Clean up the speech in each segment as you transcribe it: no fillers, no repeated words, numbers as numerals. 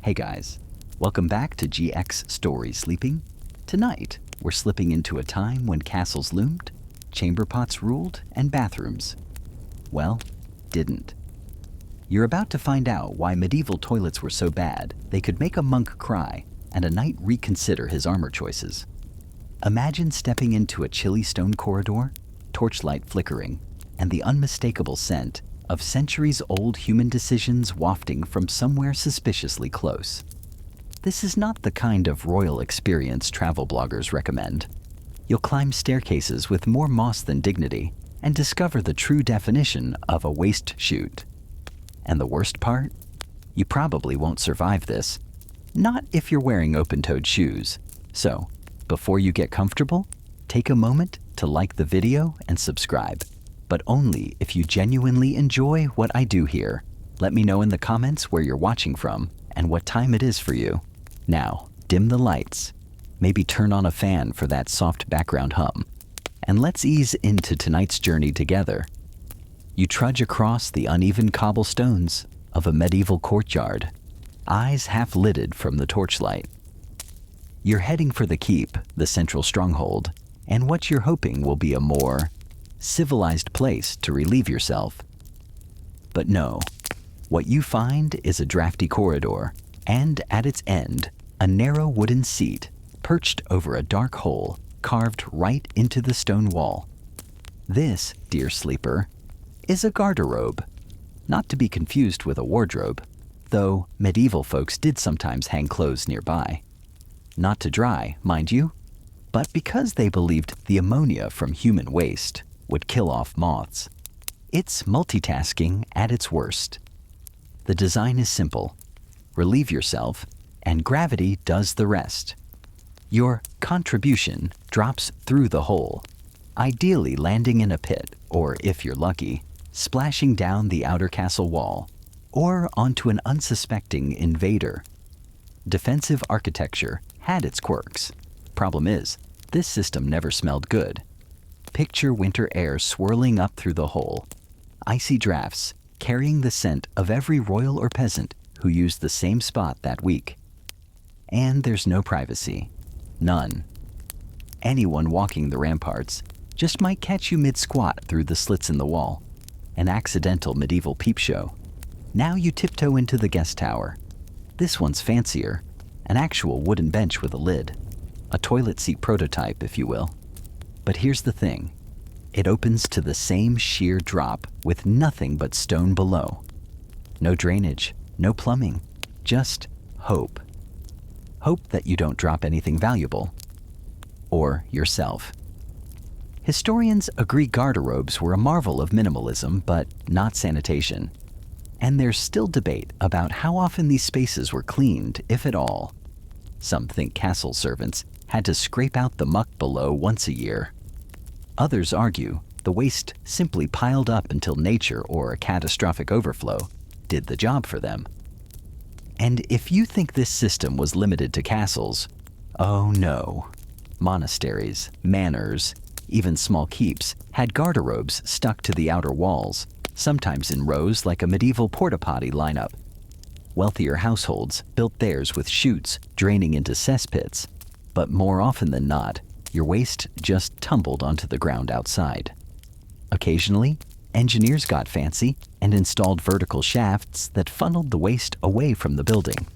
Hey guys, welcome back to GX Story Sleeping. Tonight, we're slipping into a time when castles loomed, chamber pots ruled, and bathrooms, well, didn't. You're about to find out why medieval toilets were so bad they could make a monk cry and a knight reconsider his armor choices. Imagine stepping into a chilly stone corridor, torchlight flickering, and the unmistakable scent of centuries-old human decisions wafting from somewhere suspiciously close. This is not the kind of royal experience travel bloggers recommend. You'll climb staircases with more moss than dignity and discover the true definition of a waste chute. And the worst part? You probably won't survive this. Not if you're wearing open-toed shoes. So, before you get comfortable, take a moment to like the video and subscribe. But only if you genuinely enjoy what I do here. Let me know in the comments where you're watching from and what time it is for you. Now, dim the lights. Maybe turn on a fan for that soft background hum. And let's ease into tonight's journey together. You trudge across the uneven cobblestones of a medieval courtyard, eyes half-lidded from the torchlight. You're heading for the keep, the central stronghold, and what you're hoping will be a more civilized place to relieve yourself. But no, what you find is a drafty corridor, and at its end, a narrow wooden seat perched over a dark hole carved right into the stone wall. This, dear sleeper, is a garderobe, not to be confused with a wardrobe, though medieval folks did sometimes hang clothes nearby. Not to dry, mind you, but because they believed the ammonia from human waste would kill off moths. It's multitasking at its worst. The design is simple. Relieve yourself, and gravity does the rest. Your contribution drops through the hole, ideally landing in a pit, or if you're lucky, splashing down the outer castle wall, or onto an unsuspecting invader. Defensive architecture had its quirks. Problem is, this system never smelled good. Picture winter air swirling up through the hole, icy drafts carrying the scent of every royal or peasant who used the same spot that week. And there's no privacy. None. Anyone walking the ramparts just might catch you mid-squat through the slits in the wall. An accidental medieval peep show. Now you tiptoe into the guest tower. This one's fancier. An actual wooden bench with a lid. A toilet seat prototype, if you will. But here's the thing. It opens to the same sheer drop with nothing but stone below. No drainage, no plumbing, just hope. Hope that you don't drop anything valuable. Or yourself. Historians agree garderobes were a marvel of minimalism, but not sanitation. And there's still debate about how often these spaces were cleaned, if at all. Some think castle servants had to scrape out the muck below once a year. Others argue the waste simply piled up until nature or a catastrophic overflow did the job for them. And if you think this system was limited to castles, oh no. Monasteries, manors, even small keeps had garderobes stuck to the outer walls, sometimes in rows like a medieval porta-potty lineup. Wealthier households built theirs with chutes draining into cesspits, but more often than not, your waste just tumbled onto the ground outside. Occasionally, engineers got fancy and installed vertical shafts that funneled the waste away from the building.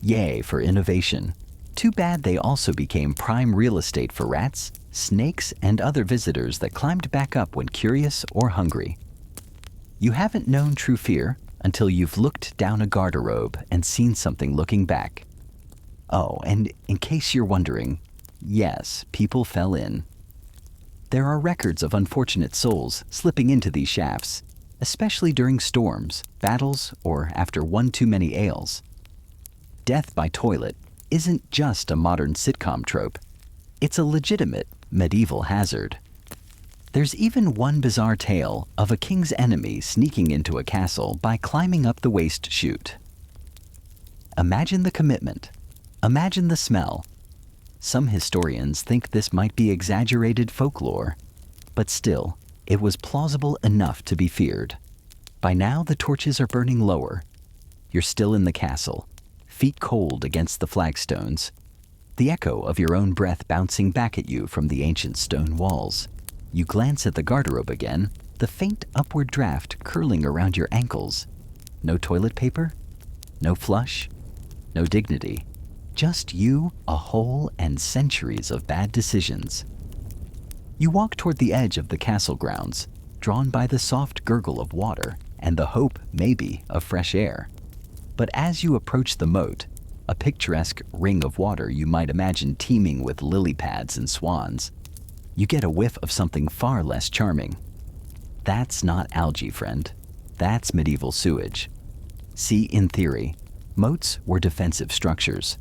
Yay for innovation. Too bad they also became prime real estate for rats, snakes, and other visitors that climbed back up when curious or hungry. You haven't known true fear until you've looked down a garderobe and seen something looking back. Oh, and in case you're wondering, yes, people fell in. There are records of unfortunate souls slipping into these shafts, especially during storms, battles, or after one too many ales. Death by toilet isn't just a modern sitcom trope. It's a legitimate medieval hazard. There's even one bizarre tale of a king's enemy sneaking into a castle by climbing up the waste chute. Imagine the commitment. Imagine the smell. Some historians think this might be exaggerated folklore, but still, it was plausible enough to be feared. By now, the torches are burning lower. You're still in the castle, feet cold against the flagstones, the echo of your own breath bouncing back at you from the ancient stone walls. You glance at the garderobe again, the faint upward draft curling around your ankles. No toilet paper, no flush, no dignity. Just you, a hole, and centuries of bad decisions. You walk toward the edge of the castle grounds, drawn by the soft gurgle of water and the hope, maybe, of fresh air. But as you approach the moat, a picturesque ring of water you might imagine teeming with lily pads and swans, you get a whiff of something far less charming. That's not algae, friend. That's medieval sewage. See, in theory, moats were defensive structures.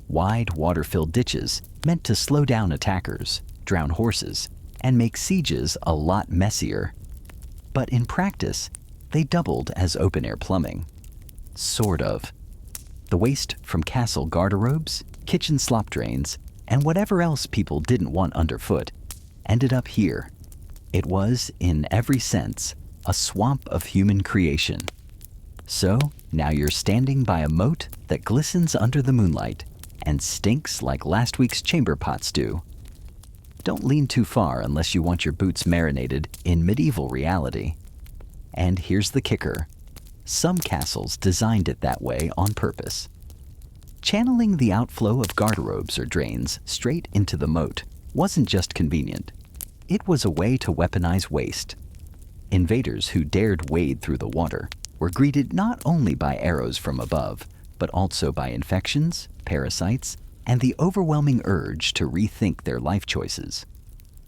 Wide, water-filled ditches meant to slow down attackers, drown horses, and make sieges a lot messier. But in practice, they doubled as open-air plumbing. Sort of. The waste from castle garderobes, kitchen slop drains, and whatever else people didn't want underfoot ended up here. It was, in every sense, a swamp of human creation. So, now you're standing by a moat that glistens under the moonlight and stinks like last week's chamber pot stew. Don't lean too far unless you want your boots marinated in medieval reality. And here's the kicker. Some castles designed it that way on purpose. Channeling the outflow of garderobes or drains straight into the moat wasn't just convenient. It was a way to weaponize waste. Invaders who dared wade through the water were greeted not only by arrows from above, but also by infections, parasites, and the overwhelming urge to rethink their life choices.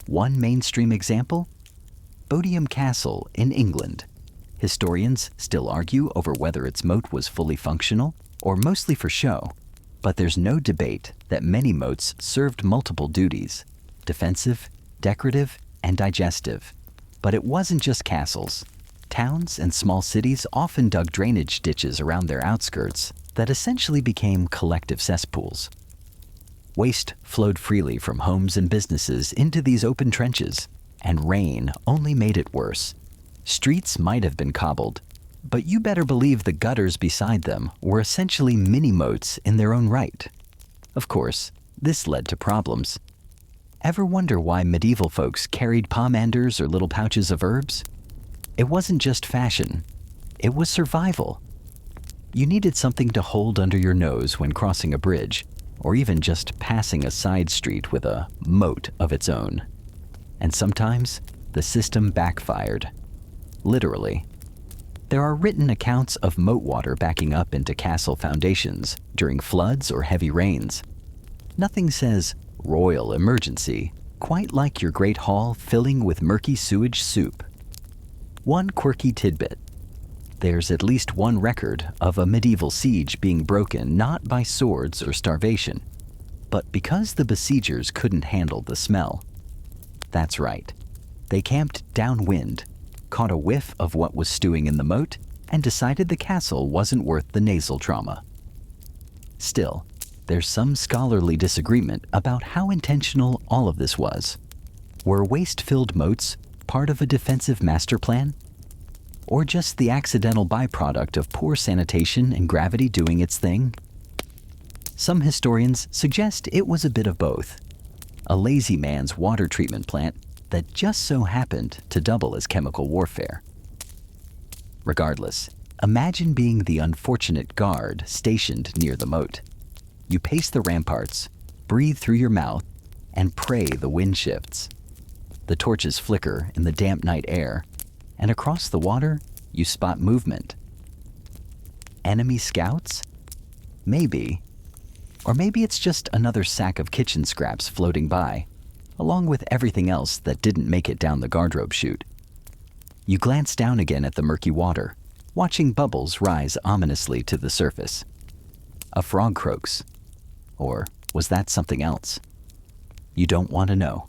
One mainstream example? Bodiam Castle in England. Historians still argue over whether its moat was fully functional or mostly for show, but there's no debate that many moats served multiple duties: defensive, decorative, and digestive. But it wasn't just castles. Towns and small cities often dug drainage ditches around their outskirts that essentially became collective cesspools. Waste flowed freely from homes and businesses into these open trenches, and rain only made it worse. Streets might have been cobbled, but you better believe the gutters beside them were essentially mini-moats in their own right. Of course, this led to problems. Ever wonder why medieval folks carried pomanders or little pouches of herbs? It wasn't just fashion. It was survival. You needed something to hold under your nose when crossing a bridge, or even just passing a side street with a moat of its own. And sometimes, the system backfired. Literally. There are written accounts of moat water backing up into castle foundations during floods or heavy rains. Nothing says royal emergency quite like your great hall filling with murky sewage soup. One quirky tidbit. There's at least one record of a medieval siege being broken not by swords or starvation, but because the besiegers couldn't handle the smell. That's right. They camped downwind, caught a whiff of what was stewing in the moat, and decided the castle wasn't worth the nasal trauma. Still, there's some scholarly disagreement about how intentional all of this was. Were waste-filled moats part of a defensive master plan? Or just the accidental byproduct of poor sanitation and gravity doing its thing? Some historians suggest it was a bit of both. A lazy man's water treatment plant that just so happened to double as chemical warfare. Regardless, imagine being the unfortunate guard stationed near the moat. You pace the ramparts, breathe through your mouth, and pray the wind shifts. The torches flicker in the damp night air, and across the water, you spot movement. Enemy scouts? Maybe. Or maybe it's just another sack of kitchen scraps floating by, along with everything else that didn't make it down the garderobe chute. You glance down again at the murky water, watching bubbles rise ominously to the surface. A frog croaks. Or was that something else? You don't want to know.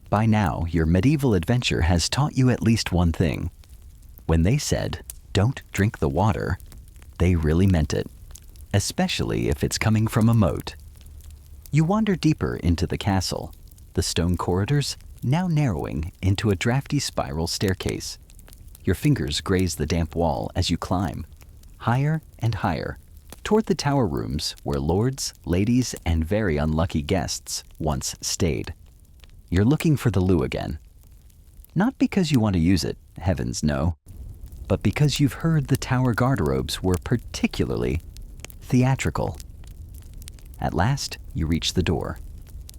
By now, your medieval adventure has taught you at least one thing. When they said, "Don't drink the water," they really meant it, especially if it's coming from a moat. You wander deeper into the castle, the stone corridors now narrowing into a drafty spiral staircase. Your fingers graze the damp wall as you climb, higher and higher, toward the tower rooms where lords, ladies, and very unlucky guests once stayed. You're looking for the loo again. Not because you want to use it, heavens no, but because you've heard the tower garderobes were particularly theatrical. At last, you reach the door.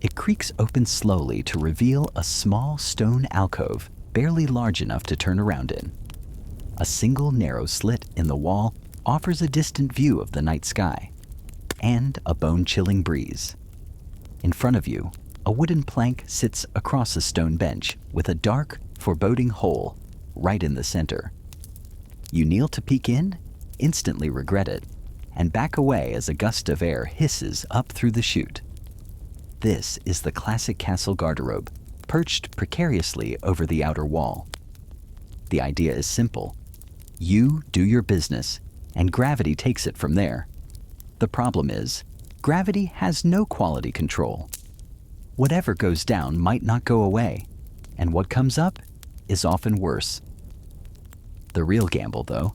It creaks open slowly to reveal a small stone alcove barely large enough to turn around in. A single narrow slit in the wall offers a distant view of the night sky and a bone-chilling breeze. In front of you, a wooden plank sits across a stone bench with a dark, foreboding hole right in the center. You kneel to peek in, instantly regret it, and back away as a gust of air hisses up through the chute. This is the classic castle garderobe, perched precariously over the outer wall. The idea is simple. You do your business, and gravity takes it from there. The problem is, gravity has no quality control. Whatever goes down might not go away, and what comes up is often worse. The real gamble, though,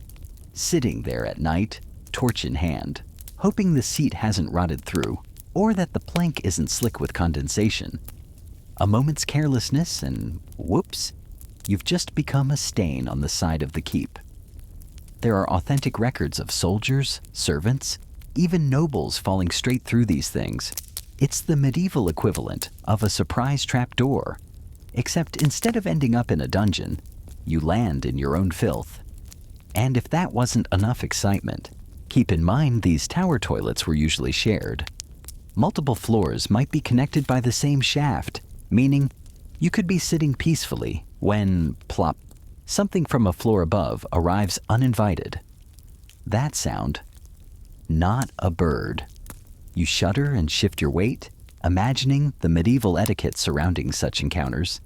sitting there at night, torch in hand, hoping the seat hasn't rotted through, or that the plank isn't slick with condensation. A moment's carelessness and whoops, you've just become a stain on the side of the keep. There are authentic records of soldiers, servants, even nobles falling straight through these things. It's the medieval equivalent of a surprise trap door, except instead of ending up in a dungeon, you land in your own filth. And if that wasn't enough excitement, keep in mind these tower toilets were usually shared. Multiple floors might be connected by the same shaft, meaning you could be sitting peacefully when, plop, something from a floor above arrives uninvited. That sound, not a bird. You shudder and shift your weight, imagining the medieval etiquette surrounding such encounters.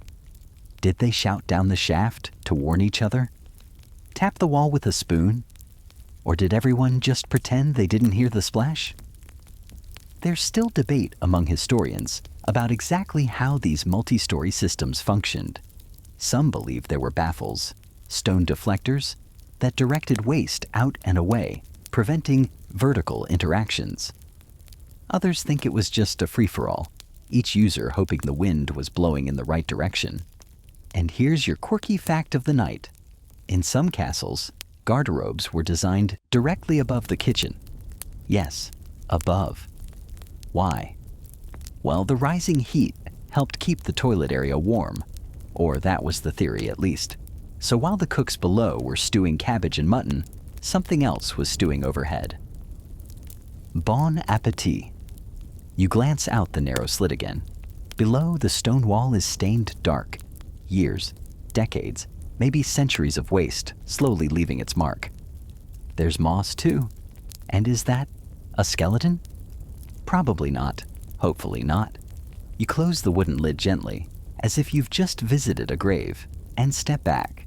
Did they shout down the shaft to warn each other? Tap the wall with a spoon? Or did everyone just pretend they didn't hear the splash? There's still debate among historians about exactly how these multi-story systems functioned. Some believe there were baffles, stone deflectors, that directed waste out and away, preventing vertical interactions. Others think it was just a free-for-all, each user hoping the wind was blowing in the right direction. And here's your quirky fact of the night. In some castles, garderobes were designed directly above the kitchen. Yes, above. Why? Well, the rising heat helped keep the toilet area warm, or that was the theory at least. So while the cooks below were stewing cabbage and mutton, something else was stewing overhead. Bon appetit. You glance out the narrow slit again. Below, the stone wall is stained dark. Years, decades, maybe centuries of waste slowly leaving its mark. There's moss too. And is that a skeleton? Probably not. Hopefully not. You close the wooden lid gently, as if you've just visited a grave, and step back.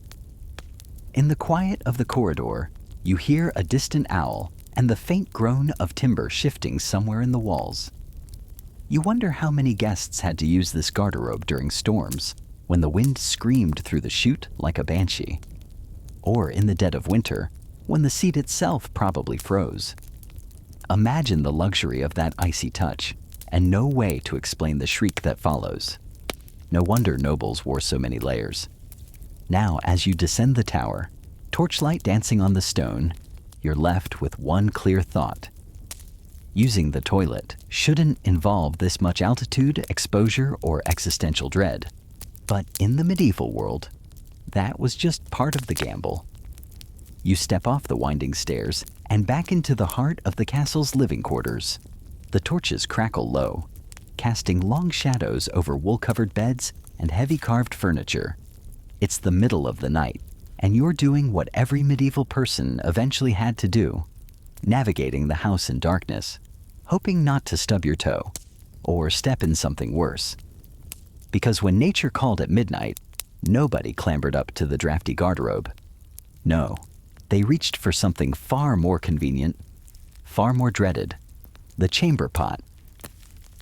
In the quiet of the corridor, you hear a distant owl and the faint groan of timber shifting somewhere in the walls. You wonder how many guests had to use this garderobe during storms, when the wind screamed through the chute like a banshee. Or in the dead of winter, when the seat itself probably froze. Imagine the luxury of that icy touch, and no way to explain the shriek that follows. No wonder nobles wore so many layers. Now, as you descend the tower, torchlight dancing on the stone, you're left with one clear thought. Using the toilet shouldn't involve this much altitude, exposure, or existential dread. But in the medieval world, that was just part of the gamble. You step off the winding stairs and back into the heart of the castle's living quarters. The torches crackle low, casting long shadows over wool-covered beds and heavy carved furniture. It's the middle of the night, and you're doing what every medieval person eventually had to do, navigating the house in darkness, hoping not to stub your toe or step in something worse. Because when nature called at midnight, nobody clambered up to the drafty garderobe. No, they reached for something far more convenient, far more dreaded, the chamber pot.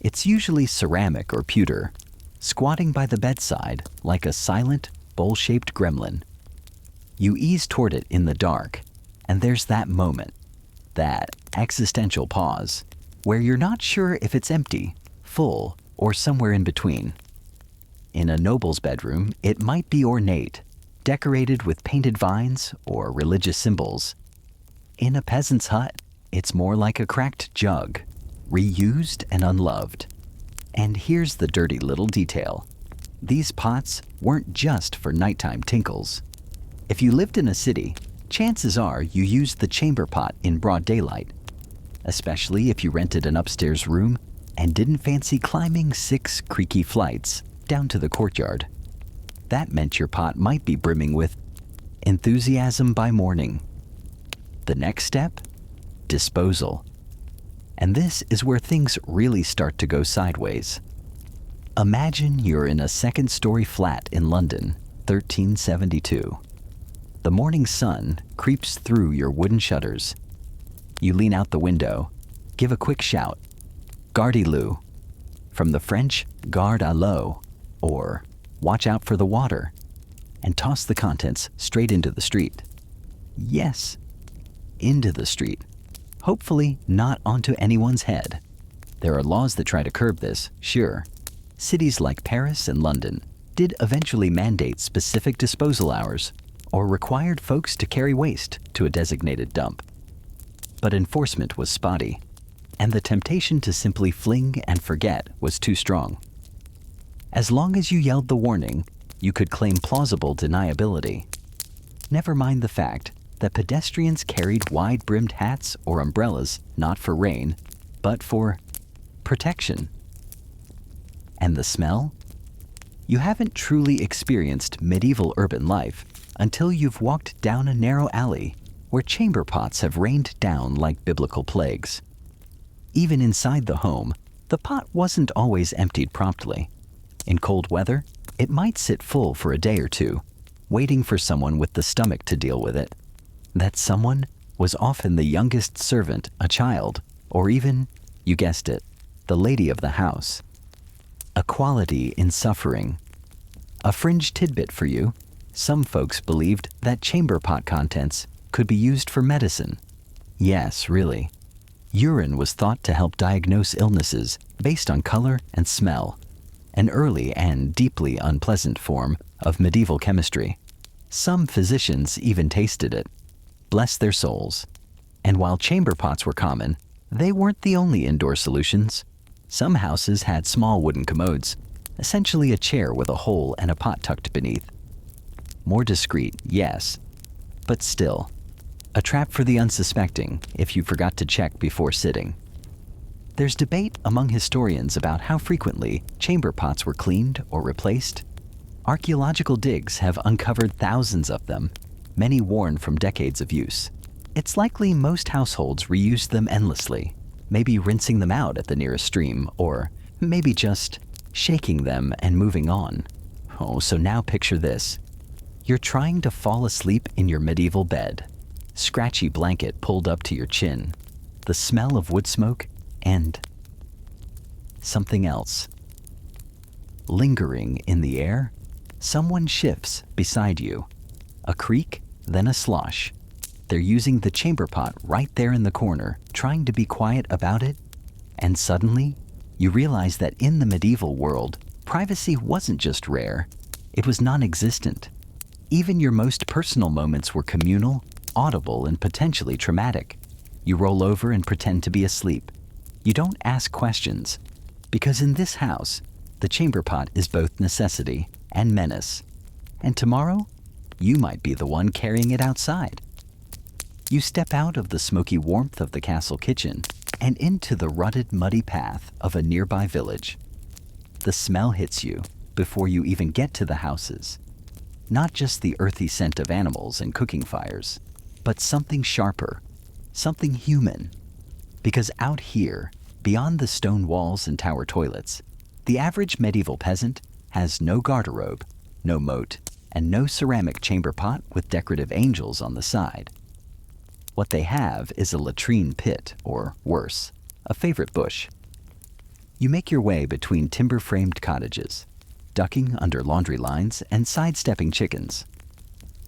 It's usually ceramic or pewter, squatting by the bedside like a silent, bowl-shaped gremlin. You ease toward it in the dark, and there's that moment. That existential pause, where you're not sure if it's empty, full, or somewhere in between. In a noble's bedroom, it might be ornate, decorated with painted vines or religious symbols. In a peasant's hut, it's more like a cracked jug, reused and unloved. And here's the dirty little detail. These pots weren't just for nighttime tinkles. If you lived in a city, chances are you used the chamber pot in broad daylight, especially if you rented an upstairs room and didn't fancy climbing 6 creaky flights down to the courtyard. That meant your pot might be brimming with enthusiasm by morning. The next step? Disposal. And this is where things really start to go sideways. Imagine you're in a second-story flat in London, 1372. The morning sun creeps through your wooden shutters. You lean out the window, give a quick shout, Gardez-l'eau, from the French garde à l'eau, or watch out for the water, and toss the contents straight into the street. Yes, into the street. Hopefully not onto anyone's head. There are laws that try to curb this, sure. Cities like Paris and London did eventually mandate specific disposal hours or required folks to carry waste to a designated dump. But enforcement was spotty, and the temptation to simply fling and forget was too strong. As long as you yelled the warning, you could claim plausible deniability. Never mind the fact that pedestrians carried wide-brimmed hats or umbrellas not for rain, but for protection. And the smell? You haven't truly experienced medieval urban life until you've walked down a narrow alley where chamber pots have rained down like biblical plagues. Even inside the home, the pot wasn't always emptied promptly. In cold weather, it might sit full for a day or two, waiting for someone with the stomach to deal with it. That someone was often the youngest servant, a child, or even, you guessed it, the lady of the house. A quality in suffering. A fringe tidbit for you. Some folks believed that chamber pot contents could be used for medicine. Yes, really. Urine was thought to help diagnose illnesses based on color and smell, an early and deeply unpleasant form of medieval chemistry. Some physicians even tasted it. Bless their souls. And while chamber pots were common, they weren't the only indoor solutions. Some houses had small wooden commodes, essentially a chair with a hole and a pot tucked beneath. More discreet, yes, but still, a trap for the unsuspecting if you forgot to check before sitting. There's debate among historians about how frequently chamber pots were cleaned or replaced. Archaeological digs have uncovered thousands of them, many worn from decades of use. It's likely most households reused them endlessly, maybe rinsing them out at the nearest stream, or maybe just shaking them and moving on. Oh, so now picture this. You're trying to fall asleep in your medieval bed, scratchy blanket pulled up to your chin, the smell of wood smoke, and something else. Lingering in the air, someone shifts beside you. A creak, then a slosh. They're using the chamber pot right there in the corner, trying to be quiet about it, and suddenly, you realize that in the medieval world, privacy wasn't just rare, it was non-existent. Even your most personal moments were communal, audible, and potentially traumatic. You roll over and pretend to be asleep. You don't ask questions, because in this house, the chamber pot is both necessity and menace. And tomorrow, you might be the one carrying it outside. You step out of the smoky warmth of the castle kitchen and into the rutted, muddy path of a nearby village. The smell hits you before you even get to the houses. Not just the earthy scent of animals and cooking fires, but something sharper, something human. Because out here, beyond the stone walls and tower toilets, the average medieval peasant has no garderobe, no moat, and no ceramic chamber pot with decorative angels on the side. What they have is a latrine pit, or worse, a favorite bush. You make your way between timber-framed cottages, ducking under laundry lines and sidestepping chickens.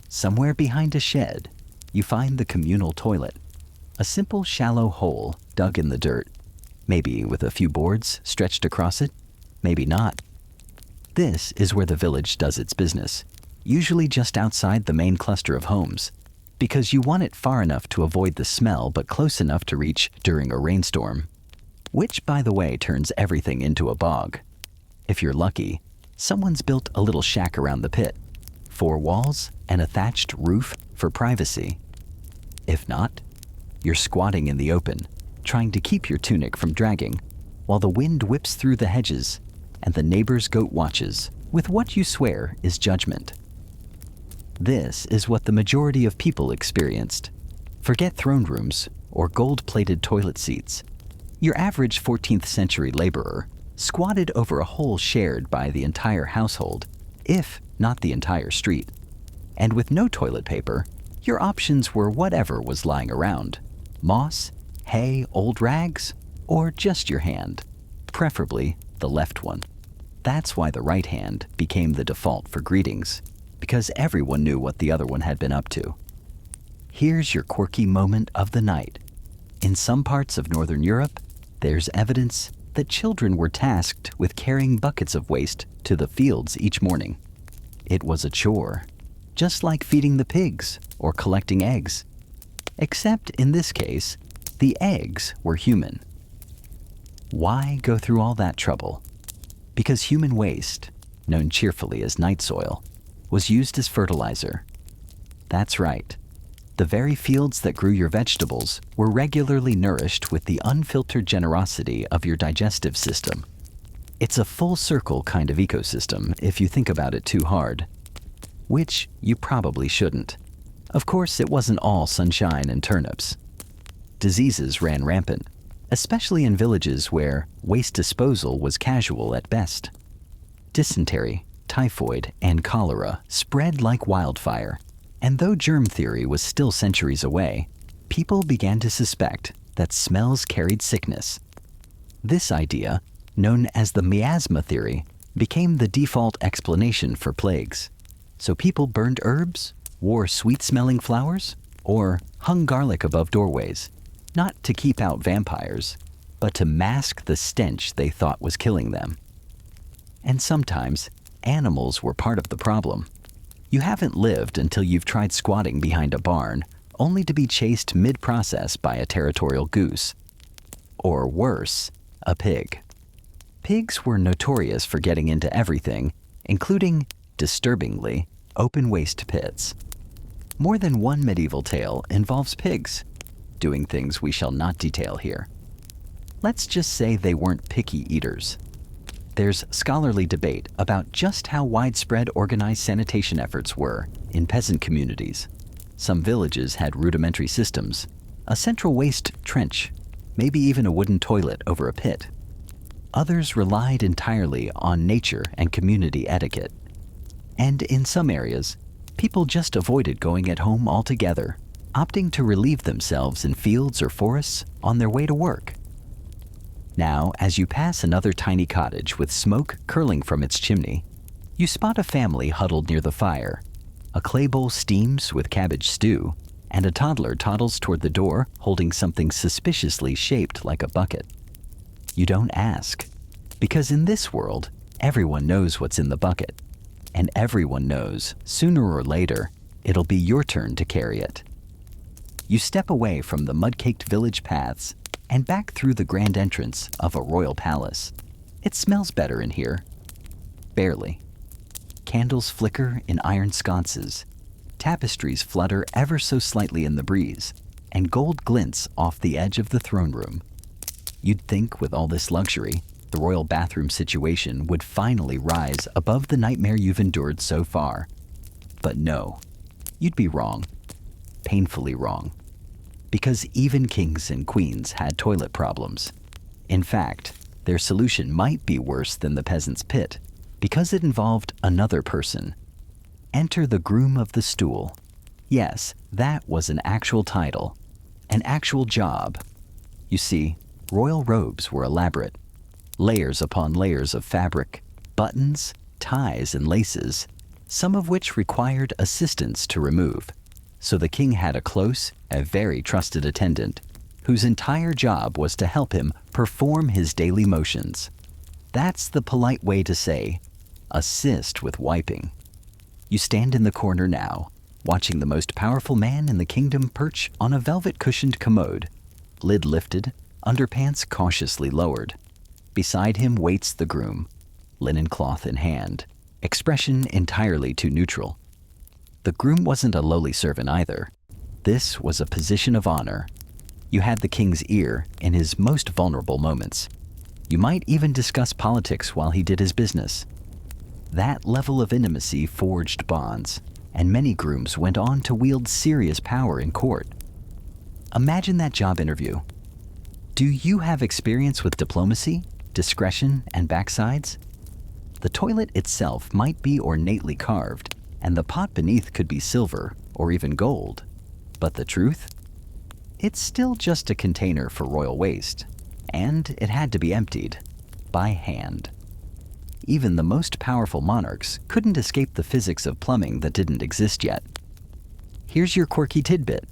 Somewhere behind a shed, you find the communal toilet. A simple shallow hole dug in the dirt, maybe with a few boards stretched across it, maybe not. This is where the village does its business, usually just outside the main cluster of homes, because you want it far enough to avoid the smell but close enough to reach during a rainstorm, which, by the way, turns everything into a bog. If you're lucky, someone's built a little shack around the pit, 4 walls and a thatched roof for privacy. If not, you're squatting in the open, trying to keep your tunic from dragging, while the wind whips through the hedges and the neighbor's goat watches with what you swear is judgment. This is what the majority of people experienced. Forget throne rooms or gold-plated toilet seats. Your average 14th century laborer squatted over a hole shared by the entire household, if not the entire street. And with no toilet paper, your options were whatever was lying around: moss, hay, old rags, or just your hand, preferably the left one. That's why the right hand became the default for greetings, because everyone knew what the other one had been up to. Here's your quirky moment of the night. In some parts of Northern Europe, there's evidence that children were tasked with carrying buckets of waste to the fields each morning. It was a chore, just like feeding the pigs or collecting eggs. Except in this case, the eggs were human. Why go through all that trouble? Because human waste, known cheerfully as night soil, was used as fertilizer. That's right. The very fields that grew your vegetables were regularly nourished with the unfiltered generosity of your digestive system. It's a full circle kind of ecosystem if you think about it too hard, which you probably shouldn't. Of course, it wasn't all sunshine and turnips. Diseases ran rampant, especially in villages where waste disposal was casual at best. Dysentery, typhoid, and cholera spread like wildfire. And though germ theory was still centuries away, people began to suspect that smells carried sickness. This idea, known as the miasma theory, became the default explanation for plagues. So people burned herbs, wore sweet-smelling flowers, or hung garlic above doorways, not to keep out vampires, but to mask the stench they thought was killing them. And sometimes, animals were part of the problem. You haven't lived until you've tried squatting behind a barn, only to be chased mid-process by a territorial goose. Or worse, a pig. Pigs were notorious for getting into everything, including, disturbingly, open waste pits. More than one medieval tale involves pigs, doing things we shall not detail here. Let's just say they weren't picky eaters. There's scholarly debate about just how widespread organized sanitation efforts were in peasant communities. Some villages had rudimentary systems, a central waste trench, maybe even a wooden toilet over a pit. Others relied entirely on nature and community etiquette. And in some areas, people just avoided going at home altogether, opting to relieve themselves in fields or forests on their way to work. Now, as you pass another tiny cottage with smoke curling from its chimney, you spot a family huddled near the fire. A clay bowl steams with cabbage stew, and a toddler toddles toward the door holding something suspiciously shaped like a bucket. You don't ask, because in this world, everyone knows what's in the bucket, and everyone knows, sooner or later, it'll be your turn to carry it. You step away from the mud-caked village paths and back through the grand entrance of a royal palace. It smells better in here. Barely. Candles flicker in iron sconces. Tapestries flutter ever so slightly in the breeze, and gold glints off the edge of the throne room. You'd think with all this luxury, the royal bathroom situation would finally rise above the nightmare you've endured so far. But no, you'd be wrong. Painfully wrong. Because even kings and queens had toilet problems. In fact, their solution might be worse than the peasant's pit, because it involved another person. Enter the groom of the stool. Yes, that was an actual title, an actual job. You see, royal robes were elaborate. Layers upon layers of fabric, buttons, ties, and laces, some of which required assistance to remove. So the king had a close, a very trusted attendant whose entire job was to help him perform his daily motions. That's the polite way to say, assist with wiping. You stand in the corner now, watching the most powerful man in the kingdom perch on a velvet-cushioned commode, lid lifted, underpants cautiously lowered. Beside him waits the groom, linen cloth in hand, expression entirely too neutral. The groom wasn't a lowly servant either. This was a position of honor. You had the king's ear in his most vulnerable moments. You might even discuss politics while he did his business. That level of intimacy forged bonds, and many grooms went on to wield serious power in court. Imagine that job interview. Do you have experience with diplomacy, discretion, and backsides? The toilet itself might be ornately carved, and the pot beneath could be silver or even gold. But the truth? It's still just a container for royal waste, and it had to be emptied by hand. Even the most powerful monarchs couldn't escape the physics of plumbing that didn't exist yet. Here's your quirky tidbit.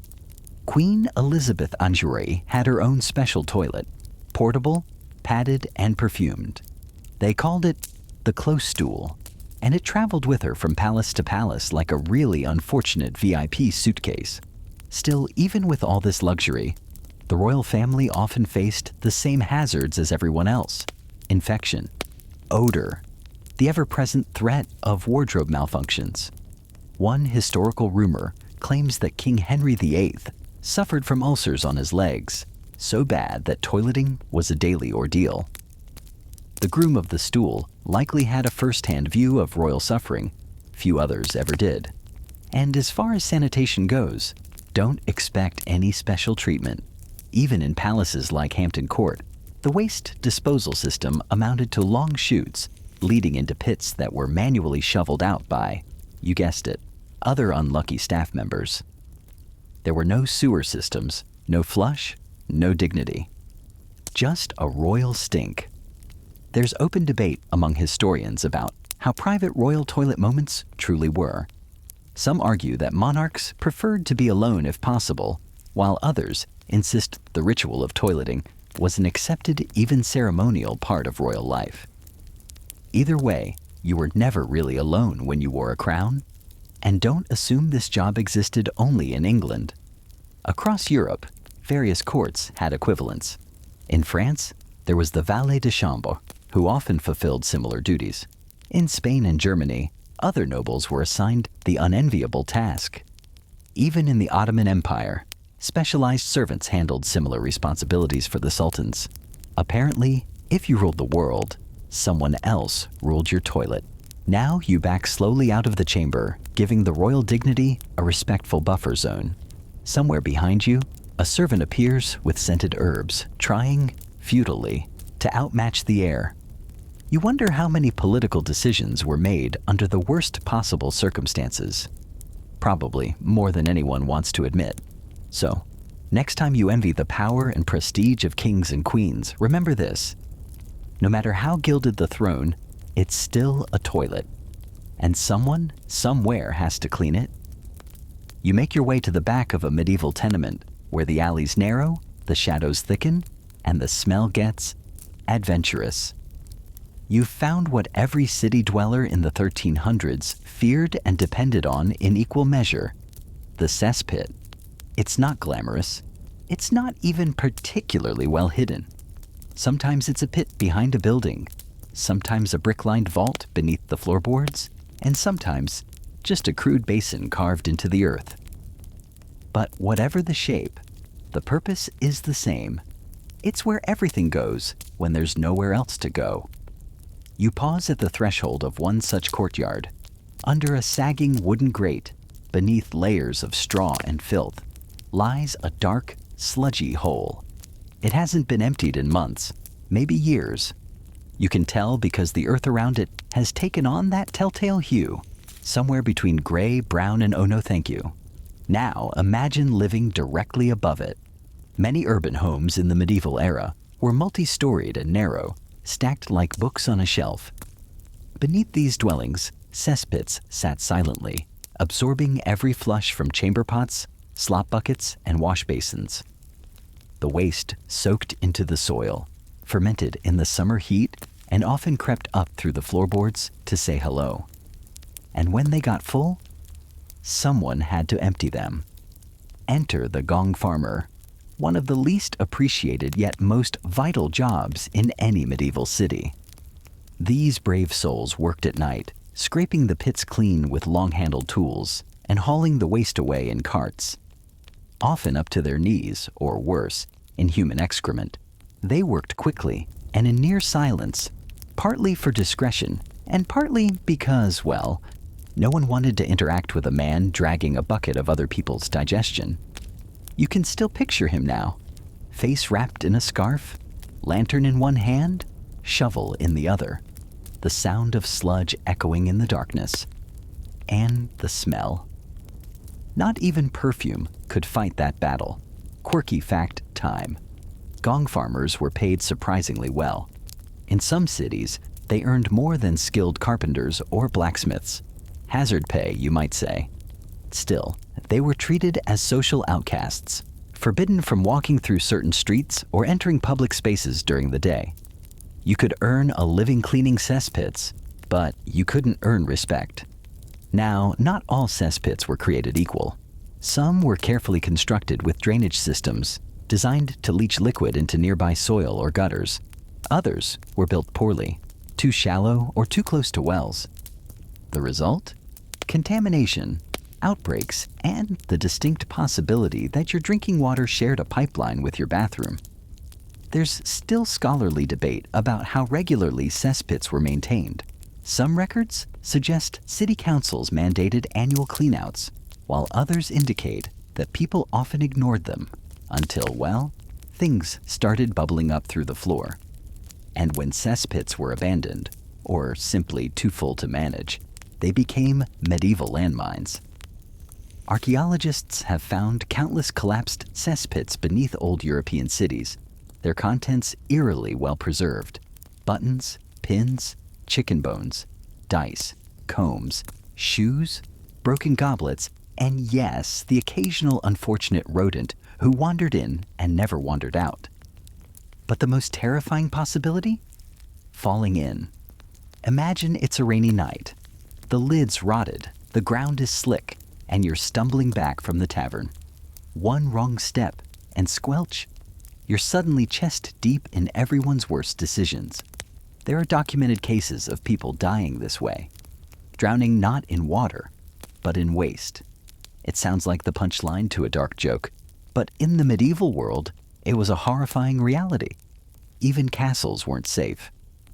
Queen Elizabeth Anjouray had her own special toilet, portable, padded, and perfumed. They called it the close stool, and it traveled with her from palace to palace like a really unfortunate VIP suitcase. Still, even with all this luxury, the royal family often faced the same hazards as everyone else: infection, odor, the ever-present threat of wardrobe malfunctions. One historical rumor claims that King Henry VIII suffered from ulcers on his legs, so bad that toileting was a daily ordeal. The groom of the stool likely had a first-hand view of royal suffering. Few others ever did. And as far as sanitation goes, don't expect any special treatment. Even in palaces like Hampton Court, the waste disposal system amounted to long chutes leading into pits that were manually shoveled out by, you guessed it, other unlucky staff members. There were no sewer systems, no flush, no dignity. Just a royal stink. There's open debate among historians about how private royal toilet moments truly were. Some argue that monarchs preferred to be alone if possible, while others insist the ritual of toileting was an accepted, even ceremonial part of royal life. Either way, you were never really alone when you wore a crown. And don't assume this job existed only in England. Across Europe, various courts had equivalents. In France, there was the valet de chambre, who often fulfilled similar duties. In Spain and Germany, other nobles were assigned the unenviable task. Even in the Ottoman Empire, specialized servants handled similar responsibilities for the sultans. Apparently, if you ruled the world, someone else ruled your toilet. Now you back slowly out of the chamber, giving the royal dignity a respectful buffer zone. Somewhere behind you, a servant appears with scented herbs, trying, futilely, to outmatch the air. You wonder how many political decisions were made under the worst possible circumstances. Probably more than anyone wants to admit. So, next time you envy the power and prestige of kings and queens, remember this. No matter how gilded the throne, it's still a toilet. And someone, somewhere has to clean it. You make your way to the back of a medieval tenement, where the alleys narrow, the shadows thicken, and the smell gets adventurous. You've found what every city dweller in the 1300s feared and depended on in equal measure: the cesspit. It's not glamorous. It's not even particularly well hidden. Sometimes it's a pit behind a building, sometimes a brick-lined vault beneath the floorboards, and sometimes just a crude basin carved into the earth. But whatever the shape, the purpose is the same. It's where everything goes when there's nowhere else to go. You pause at the threshold of one such courtyard, under a sagging wooden grate, beneath layers of straw and filth, lies a dark, sludgy hole. It hasn't been emptied in months, maybe years. You can tell because the earth around it has taken on that telltale hue, somewhere between gray, brown, and oh no thank you. Now imagine living directly above it. Many urban homes in the medieval era were multi-storied and narrow, stacked like books on a shelf. Beneath these dwellings, cesspits sat silently, absorbing every flush from chamber pots, slop buckets, and wash basins. The waste soaked into the soil, fermented in the summer heat, and often crept up through the floorboards to say hello. And when they got full, someone had to empty them. Enter the gong farmer, one of the least appreciated yet most vital jobs in any medieval city. These brave souls worked at night, scraping the pits clean with long-handled tools and hauling the waste away in carts. Often up to their knees, or worse, in human excrement. They worked quickly and in near silence, partly for discretion and partly because, well, no one wanted to interact with a man dragging a bucket of other people's digestion. You can still picture him now, face wrapped in a scarf, lantern in one hand, shovel in the other, the sound of sludge echoing in the darkness, and the smell. Not even perfume could fight that battle. Quirky fact time. Gong farmers were paid surprisingly well. In some cities, they earned more than skilled carpenters or blacksmiths. Hazard pay, you might say. Still, they were treated as social outcasts, forbidden from walking through certain streets or entering public spaces during the day. You could earn a living cleaning cesspits, but you couldn't earn respect. Now, not all cesspits were created equal. Some were carefully constructed with drainage systems designed to leach liquid into nearby soil or gutters. Others were built poorly, too shallow or too close to wells. The result? Contamination, outbreaks, and the distinct possibility that your drinking water shared a pipeline with your bathroom. There's still scholarly debate about how regularly cesspits were maintained. Some records suggest city councils mandated annual cleanouts, while others indicate that people often ignored them until, well, things started bubbling up through the floor. And when cesspits were abandoned, or simply too full to manage, they became medieval landmines. Archaeologists have found countless collapsed cesspits beneath old European cities, their contents eerily well preserved. Buttons, pins, chicken bones, dice, combs, shoes, broken goblets, and yes, the occasional unfortunate rodent who wandered in and never wandered out. But the most terrifying possibility? Falling in. Imagine it's a rainy night. The lid's rotted, the ground is slick, and you're stumbling back from the tavern. One wrong step, and squelch, you're suddenly chest deep in everyone's worst decisions. There are documented cases of people dying this way, drowning not in water, but in waste. It sounds like the punchline to a dark joke, but in the medieval world, it was a horrifying reality. Even castles weren't safe.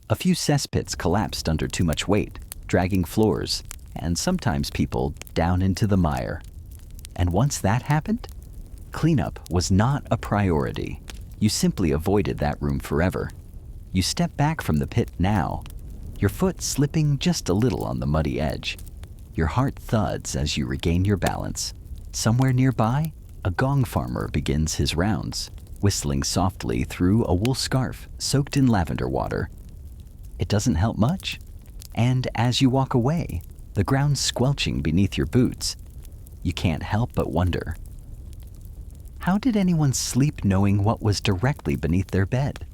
A few cesspits collapsed under too much weight, dragging floors, and sometimes people down into the mire. And once that happened, cleanup was not a priority. You simply avoided that room forever. You step back from the pit now, your foot slipping just a little on the muddy edge. Your heart thuds as you regain your balance. Somewhere nearby, a gong farmer begins his rounds, whistling softly through a wool scarf soaked in lavender water. It doesn't help much, and as you walk away, the ground squelching beneath your boots, you can't help but wonder, how did anyone sleep knowing what was directly beneath their bed?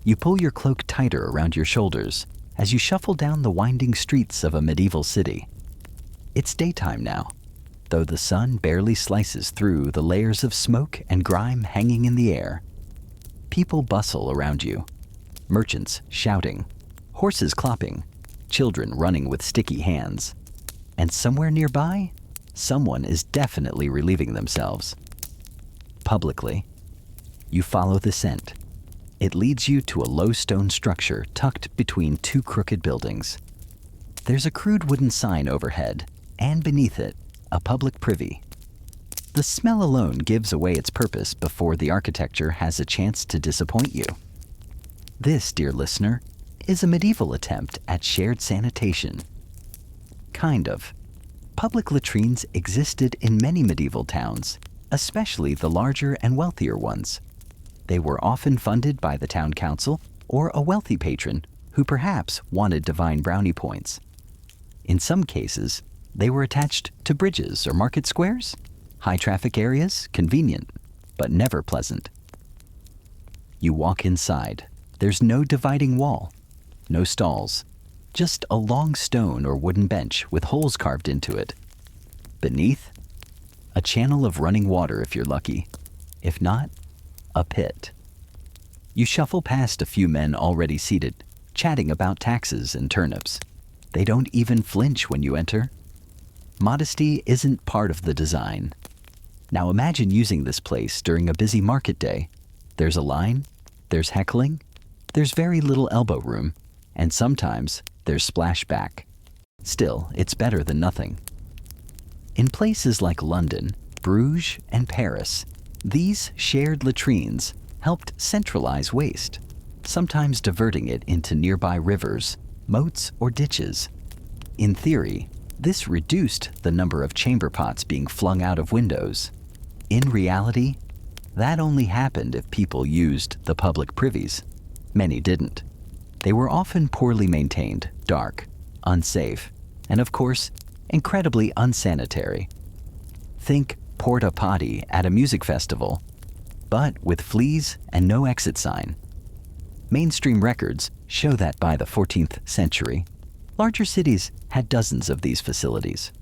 You pull your cloak tighter around your shoulders as you shuffle down the winding streets of a medieval city. It's daytime now, though the sun barely slices through the layers of smoke and grime hanging in the air. People bustle around you, merchants shouting, horses clopping, children running with sticky hands. And somewhere nearby, someone is definitely relieving themselves. Publicly, you follow the scent. It leads you to a low stone structure tucked between two crooked buildings. There's a crude wooden sign overhead, and beneath it, a public privy. The smell alone gives away its purpose before the architecture has a chance to disappoint you. This, dear listener, is a medieval attempt at shared sanitation. Kind of. Public latrines existed in many medieval towns, especially the larger and wealthier ones. They were often funded by the town council or a wealthy patron who perhaps wanted divine brownie points. In some cases, they were attached to bridges or market squares. High traffic areas, convenient, but never pleasant. You walk inside. There's no dividing wall, no stalls, just a long stone or wooden bench with holes carved into it. Beneath, a channel of running water if you're lucky. If not, a pit. You shuffle past a few men already seated, chatting about taxes and turnips. They don't even flinch when you enter. Modesty isn't part of the design. Now imagine using this place during a busy market day. There's a line, there's heckling, there's very little elbow room, and sometimes there's splashback. Still, it's better than nothing. In places like London, Bruges, and Paris, these shared latrines helped centralize waste, sometimes diverting it into nearby rivers, moats, or ditches. In theory, this reduced the number of chamber pots being flung out of windows. In reality, that only happened if people used the public privies. Many didn't. They were often poorly maintained, dark, unsafe, and of course, incredibly unsanitary. Think porta potty at a music festival, but with fleas and no exit sign. Mainstream records show that by the 14th century, larger cities had dozens of these facilities.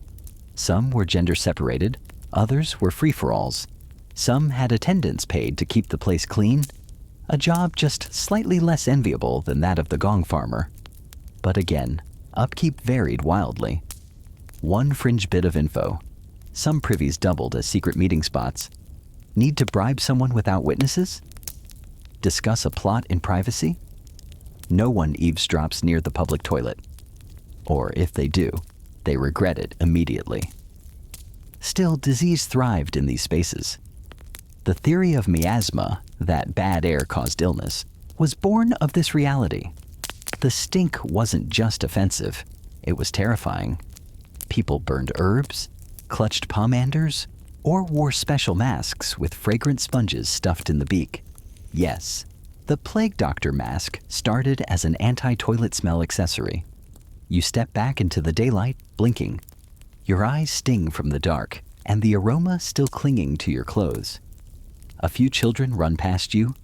Some were gender separated, others were free-for-alls. Some had attendants paid to keep the place clean, a job just slightly less enviable than that of the gong farmer. But again, upkeep varied wildly. One fringe bit of info. Some privies doubled as secret meeting spots. Need to bribe someone without witnesses? Discuss a plot in privacy? No one eavesdrops near the public toilet. Or if they do, they regret it immediately. Still, disease thrived in these spaces. The theory of miasma, that bad air caused illness, was born of this reality. The stink wasn't just offensive, it was terrifying. People burned herbs, clutched pomanders, or wore special masks with fragrant sponges stuffed in the beak. Yes, the plague doctor mask started as an anti-toilet smell accessory. You step back into the daylight, blinking. Your eyes sting from the dark, and the aroma still clinging to your clothes. A few children run past you,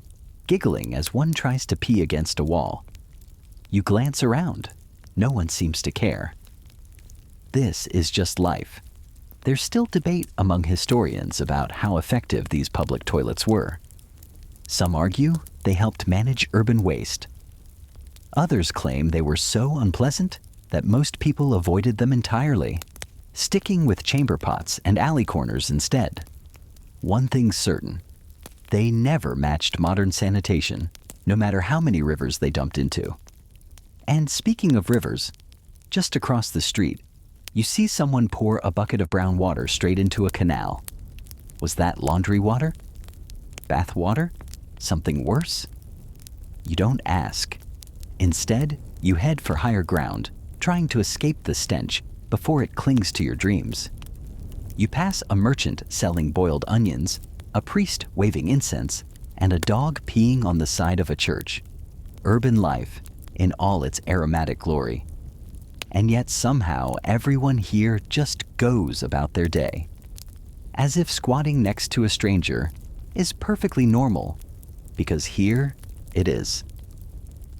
giggling as one tries to pee against a wall. You glance around. No one seems to care. This is just life. There's still debate among historians about how effective these public toilets were. Some argue they helped manage urban waste. Others claim they were so unpleasant that most people avoided them entirely, sticking with chamber pots and alley corners instead. One thing's certain, they never matched modern sanitation, no matter how many rivers they dumped into. And speaking of rivers, just across the street, you see someone pour a bucket of brown water straight into a canal. Was that laundry water? Bath water? Something worse? You don't ask. Instead, you head for higher ground, trying to escape the stench before it clings to your dreams. You pass a merchant selling boiled onions, a priest waving incense, and a dog peeing on the side of a church. Urban life in all its aromatic glory. And yet somehow everyone here just goes about their day, as if squatting next to a stranger is perfectly normal, because here it is.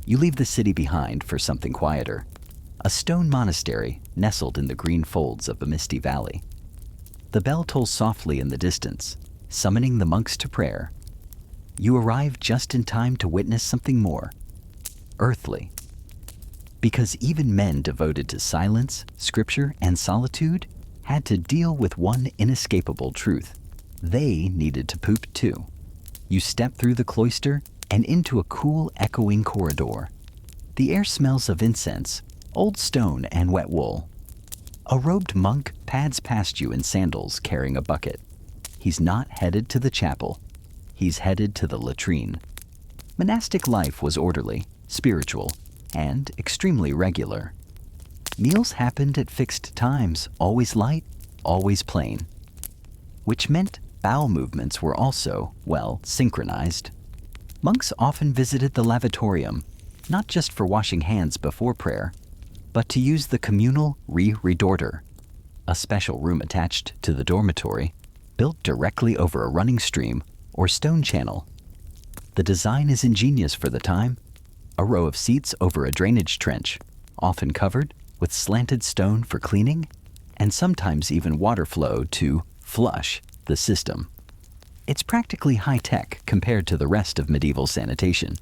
You leave the city behind for something quieter, a stone monastery nestled in the green folds of a misty valley. The bell tolls softly in the distance, summoning the monks to prayer. You arrive just in time to witness something more earthly. Because even men devoted to silence, scripture, and solitude had to deal with one inescapable truth. They needed to poop too. You step through the cloister and into a cool, echoing corridor. The air smells of incense, old stone, and wet wool. A robed monk pads past you in sandals carrying a bucket. He's not headed to the chapel. He's headed to the latrine. Monastic life was orderly, spiritual, and extremely regular. Meals happened at fixed times, always light, always plain. Which meant bowel movements were also, well, synchronized. Monks often visited the lavatorium, not just for washing hands before prayer, but to use the communal redorter, a special room attached to the dormitory, built directly over a running stream or stone channel. The design is ingenious for the time. A row of seats over a drainage trench, often covered with slanted stone for cleaning, and sometimes even water flow to flush the system. It's practically high-tech compared to the rest of medieval sanitation.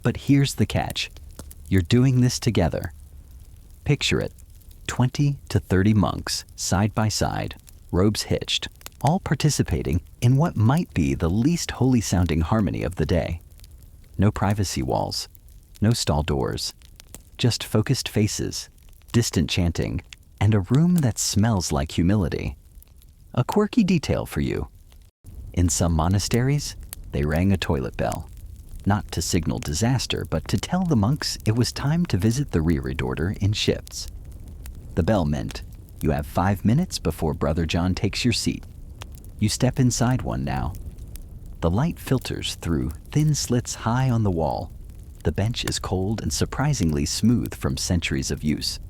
But here's the catch. You're doing this together. Picture it. 20 to 30 monks, side by side, robes hitched, all participating in what might be the least holy-sounding harmony of the day. No privacy walls, no stall doors, just focused faces, distant chanting, and a room that smells like humility. A quirky detail for you. In some monasteries, they rang a toilet bell, not to signal disaster, but to tell the monks it was time to visit the reredorer in shifts. The bell meant you have 5 minutes before Brother John takes your seat. You step inside one now. The light filters through thin slits high on the wall. The bench is cold and surprisingly smooth from centuries of use.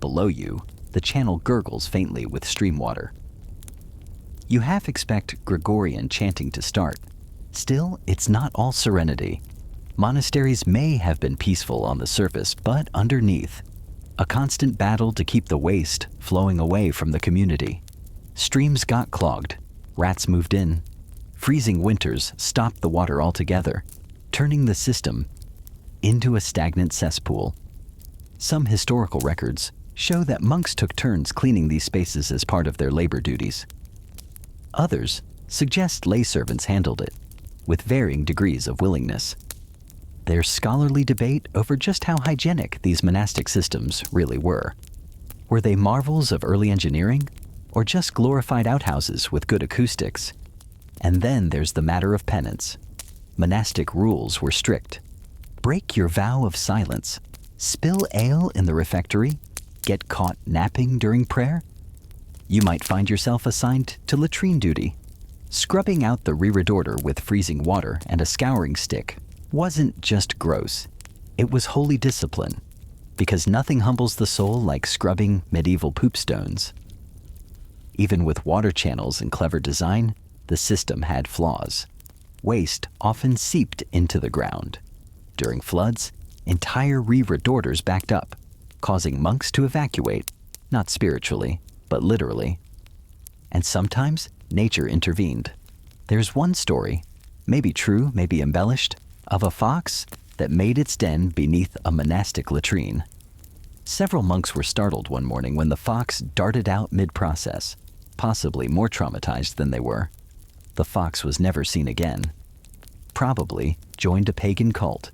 Below you, the channel gurgles faintly with stream water. You half expect Gregorian chanting to start. Still, it's not all serenity. Monasteries may have been peaceful on the surface, but underneath, a constant battle to keep the waste flowing away from the community. Streams got clogged, rats moved in, freezing winters stopped the water altogether, turning the system into a stagnant cesspool. Some historical records show that monks took turns cleaning these spaces as part of their labor duties. Others suggest lay servants handled it, with varying degrees of willingness. There's scholarly debate over just how hygienic these monastic systems really were. Were they marvels of early engineering, or just glorified outhouses with good acoustics? And then there's the matter of penance. Monastic rules were strict. Break your vow of silence, spill ale in the refectory, get caught napping during prayer. You might find yourself assigned to latrine duty. Scrubbing out the reredorer with freezing water and a scouring stick wasn't just gross. It was holy discipline, because nothing humbles the soul like scrubbing medieval poop stones. Even with water channels and clever design, the system had flaws. Waste often seeped into the ground. During floods, entire reredorers backed up, causing monks to evacuate, not spiritually, but literally. And sometimes nature intervened. There's one story, maybe true, maybe embellished, of a fox that made its den beneath a monastic latrine. Several monks were startled one morning when the fox darted out mid-process, possibly more traumatized than they were. The fox was never seen again. Probably joined a pagan cult.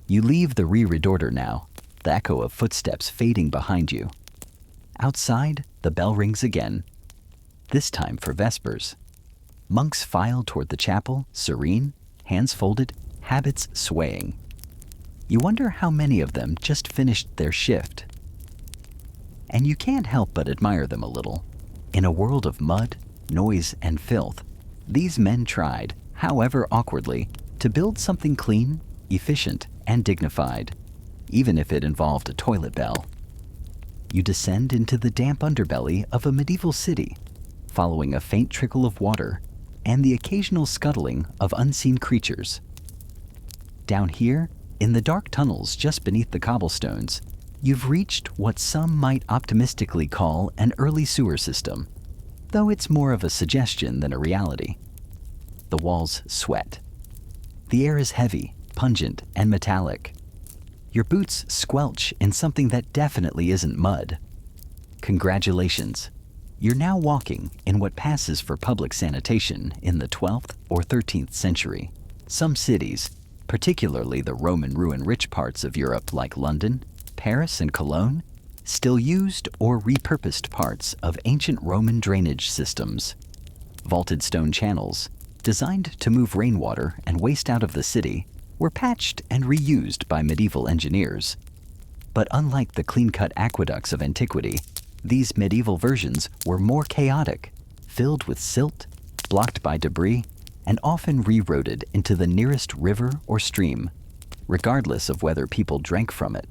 You leave the reredorer now, the echo of footsteps fading behind you. Outside, the bell rings again, this time for Vespers. Monks file toward the chapel, serene, hands folded, habits swaying. You wonder how many of them just finished their shift. And you can't help but admire them a little. In a world of mud, noise, and filth, these men tried, however awkwardly, to build something clean, efficient, and dignified, even if it involved a toilet bell. You descend into the damp underbelly of a medieval city, following a faint trickle of water and the occasional scuttling of unseen creatures. Down here, in the dark tunnels just beneath the cobblestones, you've reached what some might optimistically call an early sewer system, though it's more of a suggestion than a reality. The walls sweat. The air is heavy, pungent, and metallic. Your boots squelch in something that definitely isn't mud. Congratulations. You're now walking in what passes for public sanitation in the 12th or 13th century. Some cities, particularly the Roman ruin-rich parts of Europe like London, Paris, and Cologne, still used or repurposed parts of ancient Roman drainage systems. Vaulted stone channels, designed to move rainwater and waste out of the city, were patched and reused by medieval engineers. But unlike the clean-cut aqueducts of antiquity, these medieval versions were more chaotic, filled with silt, blocked by debris, and often rerouted into the nearest river or stream, regardless of whether people drank from it.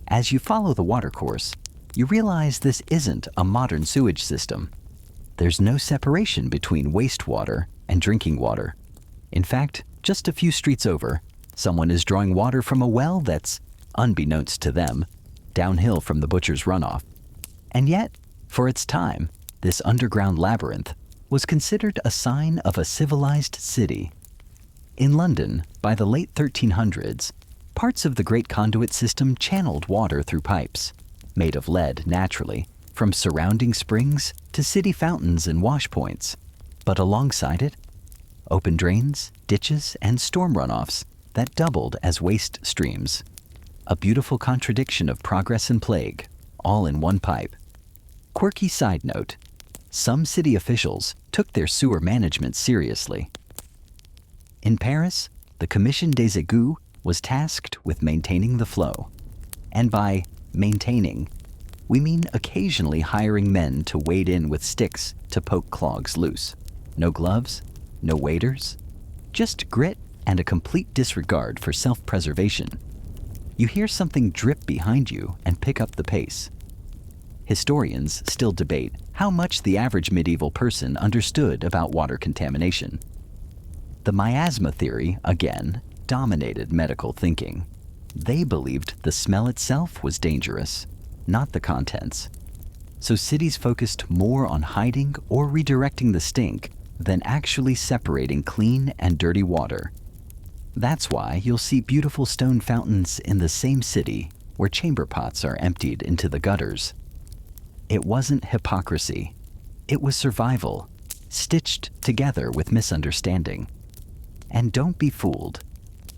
As you follow the watercourse, you realize this isn't a modern sewage system. There's no separation between wastewater and drinking water. In fact, Just a few streets over, someone is drawing water from a well that's, unbeknownst to them, downhill from the butcher's runoff. And yet, for its time, this underground labyrinth was considered a sign of a civilized city. In London, by the late 1300s, parts of the Great Conduit System channeled water through pipes, made of lead naturally, from surrounding springs to city fountains and wash points. But alongside it, open drains, ditches, and storm runoffs that doubled as waste streams. A beautiful contradiction of progress and plague, all in one pipe. Quirky side note, some city officials took their sewer management seriously. In Paris, the Commission des Égouts was tasked with maintaining the flow. And by maintaining, we mean occasionally hiring men to wade in with sticks to poke clogs loose. No gloves, no waders, just grit and a complete disregard for self-preservation. You hear something drip behind you and pick up the pace. Historians still debate how much the average medieval person understood about water contamination. The miasma theory, again, dominated medical thinking. They believed the smell itself was dangerous, not the contents. So cities focused more on hiding or redirecting the stink than actually separating clean and dirty water. That's why you'll see beautiful stone fountains in the same city where chamber pots are emptied into the gutters. It wasn't hypocrisy. It was survival, stitched together with misunderstanding. And don't be fooled.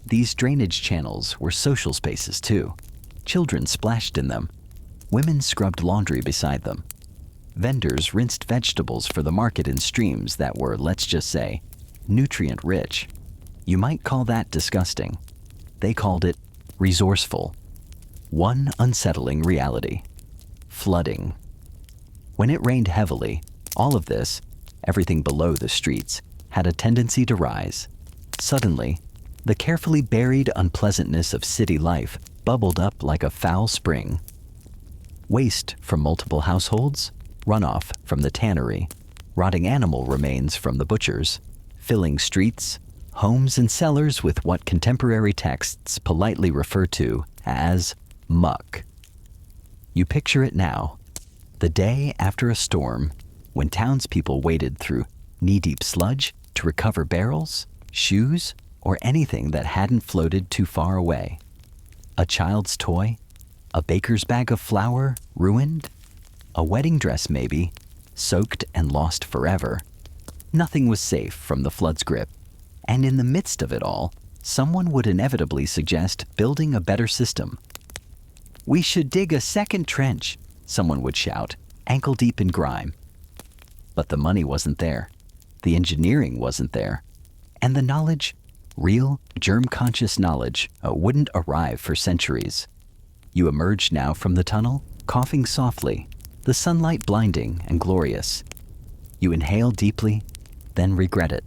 These drainage channels were social spaces too. Children splashed in them. Women scrubbed laundry beside them. Vendors rinsed vegetables for the market in streams that were, let's just say, nutrient-rich. You might call that disgusting. They called it resourceful. One unsettling reality: flooding. When it rained heavily, all of this, everything below the streets, had a tendency to rise. Suddenly, the carefully buried unpleasantness of city life bubbled up like a foul spring. Waste from multiple households, runoff from the tannery, rotting animal remains from the butchers, filling streets, homes and cellars with what contemporary texts politely refer to as muck. You picture it now, the day after a storm, when townspeople waded through knee-deep sludge to recover barrels, shoes, or anything that hadn't floated too far away. A child's toy, a baker's bag of flour ruined, a wedding dress maybe, soaked and lost forever. Nothing was safe from the flood's grip. And in the midst of it all, someone would inevitably suggest building a better system. "We should dig a second trench," someone would shout, ankle deep in grime. But the money wasn't there. The engineering wasn't there. And the knowledge, real, germ-conscious knowledge, wouldn't arrive for centuries. You emerge now from the tunnel, coughing softly, the sunlight blinding and glorious. You inhale deeply, then regret it,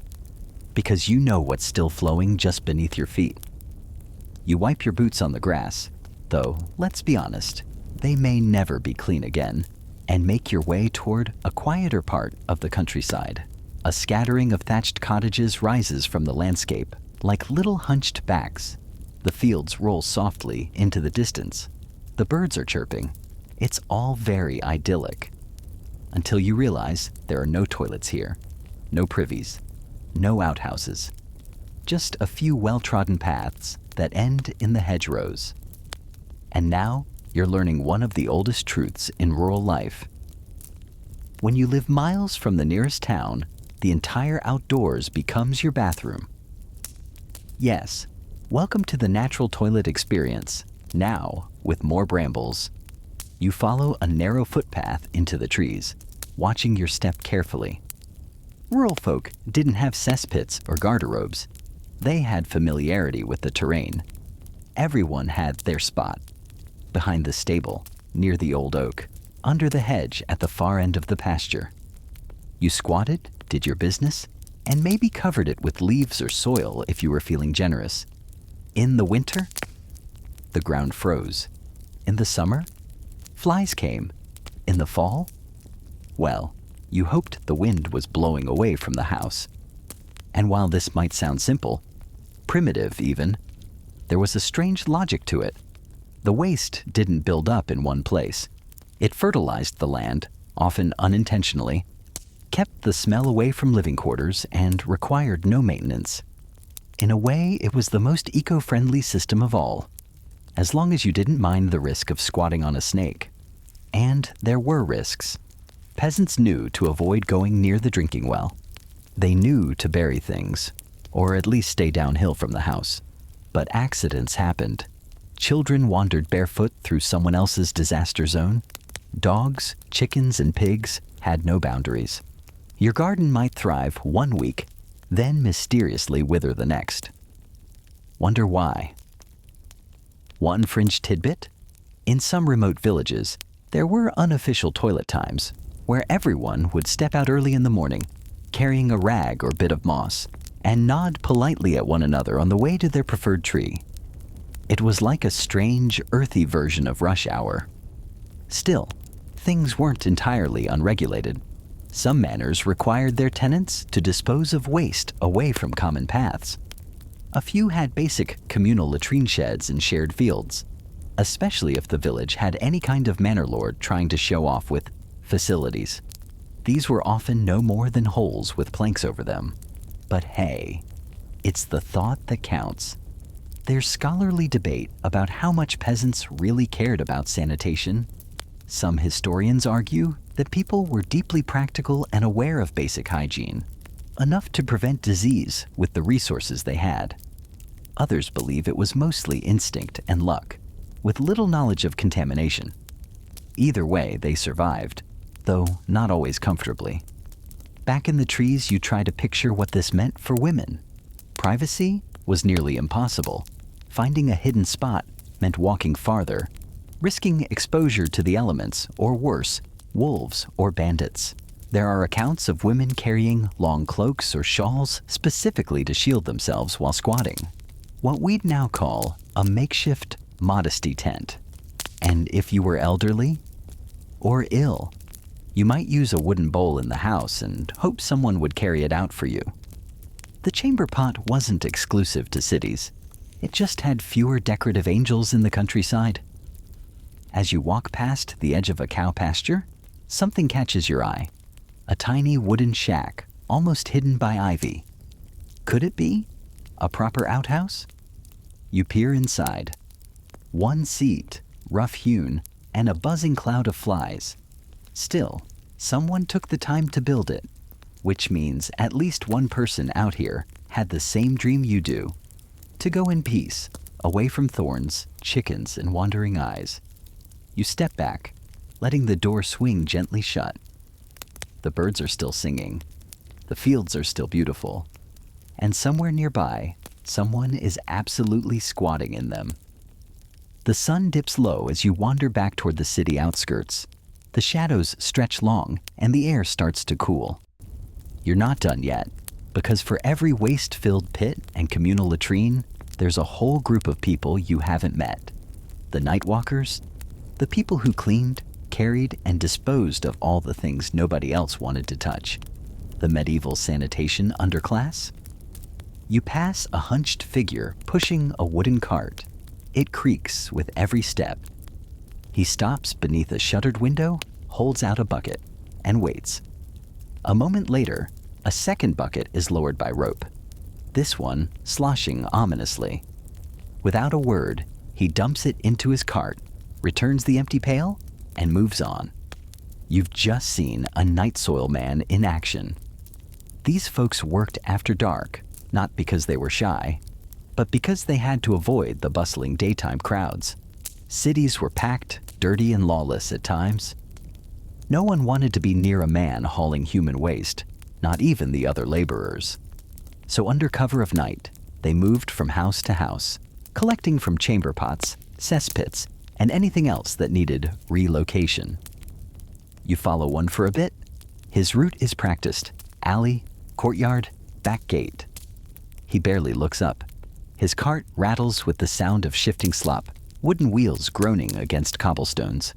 because you know what's still flowing just beneath your feet. You wipe your boots on the grass, though, let's be honest, they may never be clean again, and make your way toward a quieter part of the countryside. A scattering of thatched cottages rises from the landscape, like little hunched backs. The fields roll softly into the distance. The birds are chirping. It's all very idyllic. Until you realize there are no toilets here, no privies, no outhouses. Just a few well-trodden paths that end in the hedgerows. And now you're learning one of the oldest truths in rural life. When you live miles from the nearest town, the entire outdoors becomes your bathroom. Yes, welcome to the natural toilet experience, now with more brambles. You follow a narrow footpath into the trees, watching your step carefully. Rural folk didn't have cesspits or garderobes. They had familiarity with the terrain. Everyone had their spot. Behind the stable, near the old oak, under the hedge at the far end of the pasture. You squatted, did your business, and maybe covered it with leaves or soil if you were feeling generous. In the winter, the ground froze. In the summer, flies came. In the fall, well, you hoped the wind was blowing away from the house. And while this might sound simple, primitive even. There was a strange logic to it. The waste didn't build up in one place. It fertilized the land, often unintentionally, kept the smell away from living quarters, and required no maintenance. In a way, it was the most eco-friendly system of all, as long as you didn't mind the risk of squatting on a snake. And there were risks. Peasants knew to avoid going near the drinking well. They knew to bury things, or at least stay downhill from the house. But accidents happened. Children wandered barefoot through someone else's disaster zone. Dogs, chickens, and pigs had no boundaries. Your garden might thrive one week, then mysteriously wither the next. Wonder why? One fringe tidbit? In some remote villages, there were unofficial toilet times where everyone would step out early in the morning, carrying a rag or bit of moss, and nod politely at one another on the way to their preferred tree. It was like a strange, earthy version of rush hour. Still, things weren't entirely unregulated. Some manors required their tenants to dispose of waste away from common paths. A few had basic communal latrine sheds in shared fields, especially if the village had any kind of manor lord trying to show off with facilities. These were often no more than holes with planks over them. But hey, it's the thought that counts. There's scholarly debate about how much peasants really cared about sanitation. Some historians argue that people were deeply practical and aware of basic hygiene, enough to prevent disease with the resources they had. Others believe it was mostly instinct and luck, with little knowledge of contamination. Either way, they survived, though not always comfortably. Back in the trees, you try to picture what this meant for women. Privacy was nearly impossible. Finding a hidden spot meant walking farther, risking exposure to the elements, or worse, wolves or bandits. There are accounts of women carrying long cloaks or shawls specifically to shield themselves while squatting. What we'd now call a makeshift modesty tent. And if you were elderly or ill, you might use a wooden bowl in the house and hope someone would carry it out for you. The chamber pot wasn't exclusive to cities. It just had fewer decorative angels in the countryside. As you walk past the edge of a cow pasture, something catches your eye. A tiny wooden shack, almost hidden by ivy. Could it be a proper outhouse? You peer inside. One seat, rough-hewn, and a buzzing cloud of flies. Still, someone took the time to build it, which means at least one person out here had the same dream you do. To go in peace, away from thorns, chickens, and wandering eyes. You step back, letting the door swing gently shut. The birds are still singing. The fields are still beautiful. And somewhere nearby, someone is absolutely squatting in them. The sun dips low as you wander back toward the city outskirts. The shadows stretch long, and the air starts to cool. You're not done yet, because for every waste-filled pit and communal latrine, there's a whole group of people you haven't met. The Nightwalkers, the people who cleaned, carried, and disposed of all the things nobody else wanted to touch. The medieval sanitation underclass. You pass a hunched figure pushing a wooden cart. It creaks with every step. He stops beneath a shuttered window, holds out a bucket, and waits. A moment later, a second bucket is lowered by rope, this one sloshing ominously. Without a word, he dumps it into his cart, returns the empty pail, and moves on. You've just seen a night soil man in action. These folks worked after dark, not because they were shy, but because they had to avoid the bustling daytime crowds. Cities were packed, dirty, and lawless at times. No one wanted to be near a man hauling human waste, not even the other laborers. So under cover of night, they moved from house to house, collecting from chamber pots, cesspits, and anything else that needed relocation. You follow one for a bit. His route is practiced: alley, courtyard, back gate. He barely looks up. His cart rattles with the sound of shifting slop, wooden wheels groaning against cobblestones.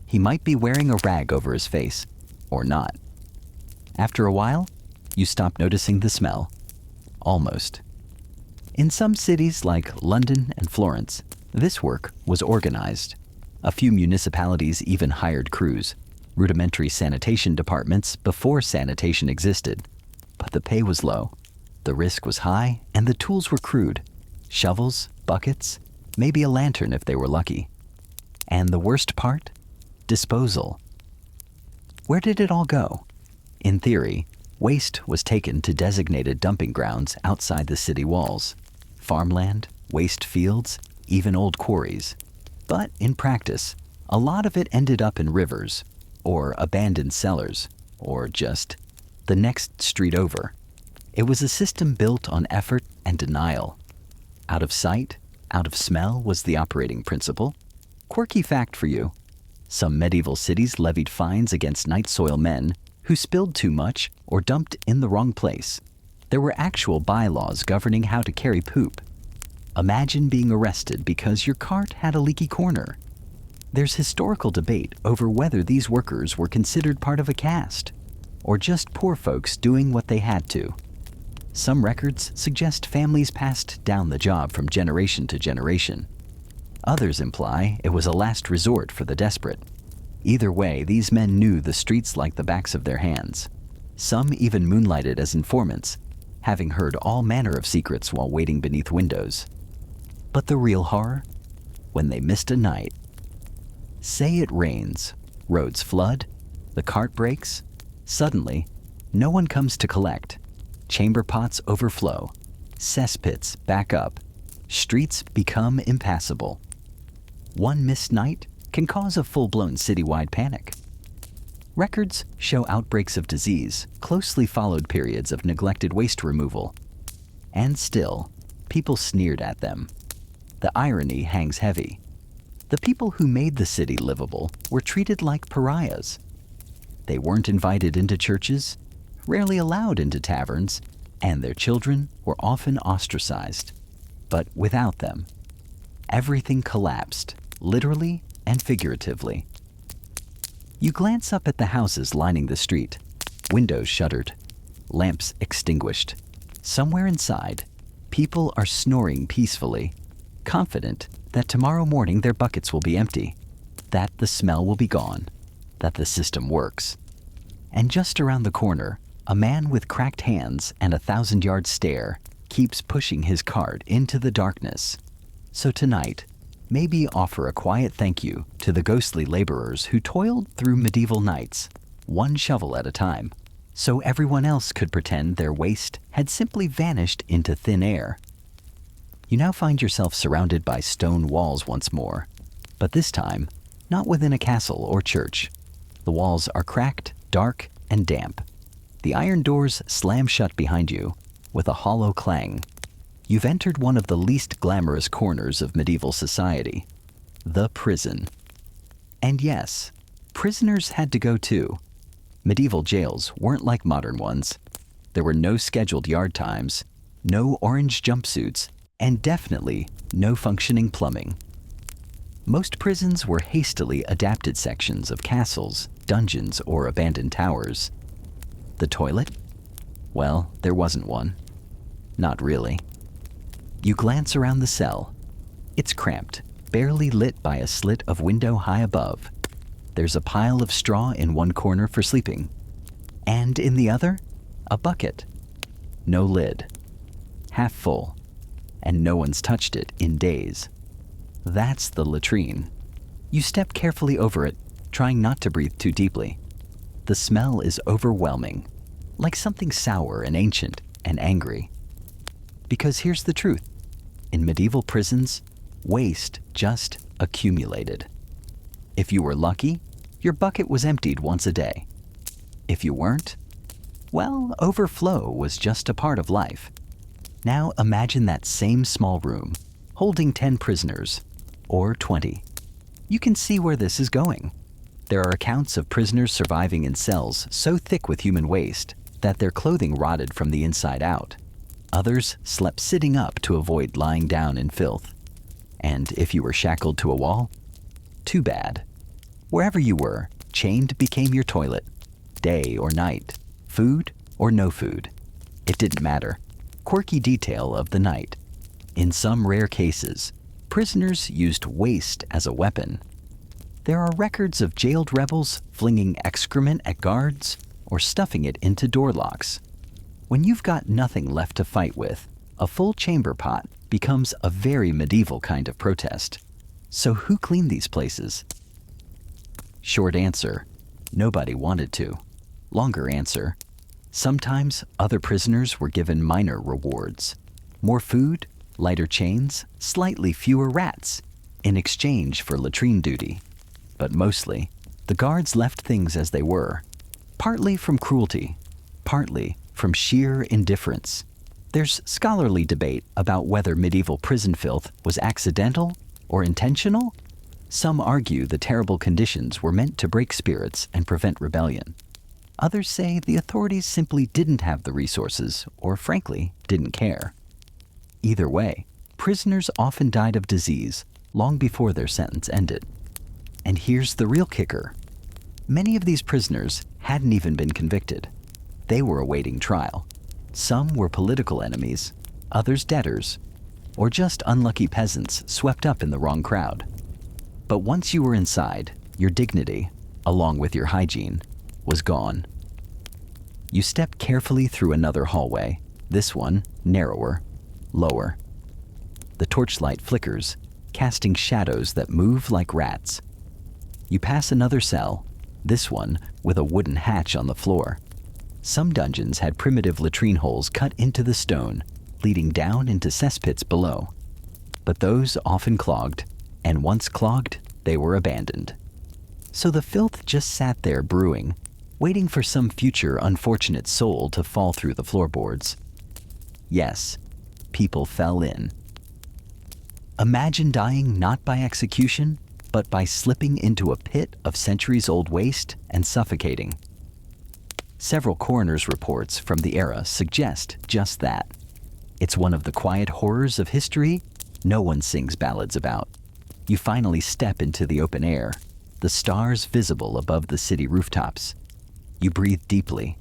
He might be wearing a rag over his face, or not. After a while, you stop noticing the smell. Almost. In some cities like London and Florence, this work was organized. A few municipalities even hired crews, rudimentary sanitation departments before sanitation existed. But the pay was low, the risk was high, and the tools were crude. Shovels, buckets, maybe a lantern if they were lucky. And the worst part? Disposal. Where did it all go? In theory, waste was taken to designated dumping grounds outside the city walls. Farmland, waste fields, even old quarries. But in practice, a lot of it ended up in rivers, or abandoned cellars, or just the next street over. It was a system built on effort and denial. Out of sight, out of smell was the operating principle. Quirky fact for you. Some medieval cities levied fines against night soil men who spilled too much or dumped in the wrong place. There were actual bylaws governing how to carry poop. Imagine being arrested because your cart had a leaky corner. There's historical debate over whether these workers were considered part of a caste, or just poor folks doing what they had to. Some records suggest families passed down the job from generation to generation. Others imply it was a last resort for the desperate. Either way, these men knew the streets like the backs of their hands. Some even moonlighted as informants, having heard all manner of secrets while waiting beneath windows. But the real horror? When they missed a night. Say it rains, roads flood, the cart breaks. Suddenly, no one comes to collect. Chamber pots overflow, cesspits back up, streets become impassable. One missed night can cause a full-blown citywide panic. Records show outbreaks of disease, closely followed periods of neglected waste removal. And still, people sneered at them. The irony hangs heavy. The people who made the city livable were treated like pariahs. They weren't invited into churches, rarely allowed into taverns, and their children were often ostracized. But without them, everything collapsed, literally and figuratively. You glance up at the houses lining the street, windows shuttered, lamps extinguished. Somewhere inside, people are snoring peacefully, confident that tomorrow morning their buckets will be empty, that the smell will be gone, that the system works. And just around the corner, a man with cracked hands and a 1,000-yard stare keeps pushing his cart into the darkness. So tonight, maybe offer a quiet thank you to the ghostly laborers who toiled through medieval nights, one shovel at a time, so everyone else could pretend their waste had simply vanished into thin air. You now find yourself surrounded by stone walls once more, but this time, not within a castle or church. The walls are cracked, dark, and damp. The iron doors slam shut behind you with a hollow clang. You've entered one of the least glamorous corners of medieval society, the prison. And yes, prisoners had to go too. Medieval jails weren't like modern ones. There were no scheduled yard times, no orange jumpsuits, and definitely no functioning plumbing. Most prisons were hastily adapted sections of castles, dungeons, or abandoned towers. The toilet? Well, there wasn't one. Not really. You glance around the cell. It's cramped, barely lit by a slit of window high above. There's a pile of straw in one corner for sleeping. And in the other, a bucket. No lid. Half full. And no one's touched it in days. That's the latrine. You step carefully over it, trying not to breathe too deeply. The smell is overwhelming, like something sour and ancient and angry. Because here's the truth. In medieval prisons, waste just accumulated. If you were lucky, your bucket was emptied once a day. If you weren't, well, overflow was just a part of life. Now imagine that same small room, holding 10 prisoners, or 20. You can see where this is going. There are accounts of prisoners surviving in cells so thick with human waste that their clothing rotted from the inside out. Others slept sitting up to avoid lying down in filth. And if you were shackled to a wall, too bad. Wherever you were, chained became your toilet. Day or night, food or no food. It didn't matter. Quirky detail of the night. In some rare cases, prisoners used waste as a weapon. There are records of jailed rebels flinging excrement at guards or stuffing it into door locks. When you've got nothing left to fight with, a full chamber pot becomes a very medieval kind of protest. So who cleaned these places? Short answer, nobody wanted to. Longer answer, sometimes other prisoners were given minor rewards. More food, lighter chains, slightly fewer rats, in exchange for latrine duty. But mostly, the guards left things as they were, partly from cruelty, partly from sheer indifference. There's scholarly debate about whether medieval prison filth was accidental or intentional. Some argue the terrible conditions were meant to break spirits and prevent rebellion. Others say the authorities simply didn't have the resources or, frankly, didn't care. Either way, prisoners often died of disease long before their sentence ended. And here's the real kicker. Many of these prisoners hadn't even been convicted. They were awaiting trial. Some were political enemies, others debtors, or just unlucky peasants swept up in the wrong crowd. But once you were inside, your dignity, along with your hygiene, was gone. You step carefully through another hallway, this one narrower, lower. The torchlight flickers, casting shadows that move like rats. You pass another cell, this one with a wooden hatch on the floor. Some dungeons had primitive latrine holes cut into the stone, leading down into cesspits below. But those often clogged, and once clogged, they were abandoned. So the filth just sat there brewing, waiting for some future unfortunate soul to fall through the floorboards. Yes, people fell in. Imagine dying not by execution, but by slipping into a pit of centuries-old waste and suffocating. Several coroner's reports from the era suggest just that. It's one of the quiet horrors of history no one sings ballads about. You finally step into the open air, the stars visible above the city rooftops. You breathe deeply,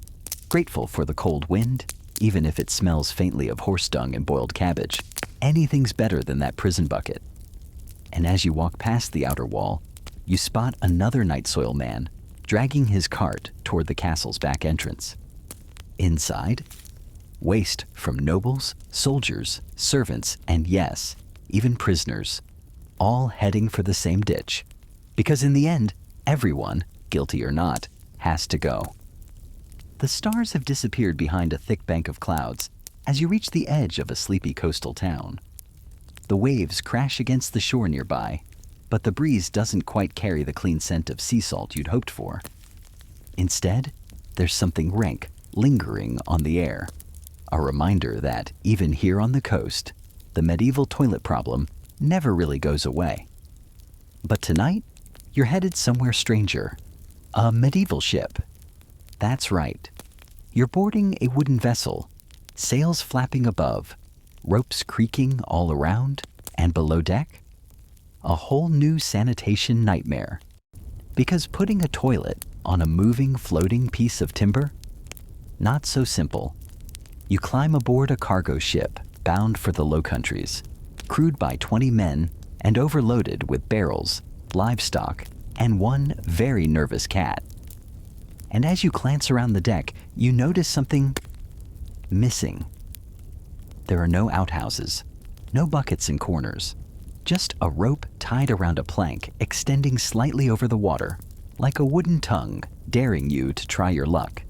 grateful for the cold wind, even if it smells faintly of horse dung and boiled cabbage. Anything's better than that prison bucket. And as you walk past the outer wall, you spot another night soil man dragging his cart toward the castle's back entrance. Inside, waste from nobles, soldiers, servants, and yes, even prisoners, all heading for the same ditch. Because in the end, everyone, guilty or not, has to go. The stars have disappeared behind a thick bank of clouds as you reach the edge of a sleepy coastal town. The waves crash against the shore nearby, but the breeze doesn't quite carry the clean scent of sea salt you'd hoped for. Instead, there's something rank lingering on the air, a reminder that even here on the coast, the medieval toilet problem never really goes away. But tonight, you're headed somewhere stranger, a medieval ship. That's right. You're boarding a wooden vessel, sails flapping above, ropes creaking all around, and below deck, a whole new sanitation nightmare. Because putting a toilet on a moving, floating piece of timber? Not so simple. You climb aboard a cargo ship bound for the Low Countries, crewed by 20 men and overloaded with barrels, livestock, and one very nervous cat. And as you glance around the deck, you notice something missing. There are no outhouses, no buckets in corners, just a rope tied around a plank extending slightly over the water, like a wooden tongue daring you to try your luck.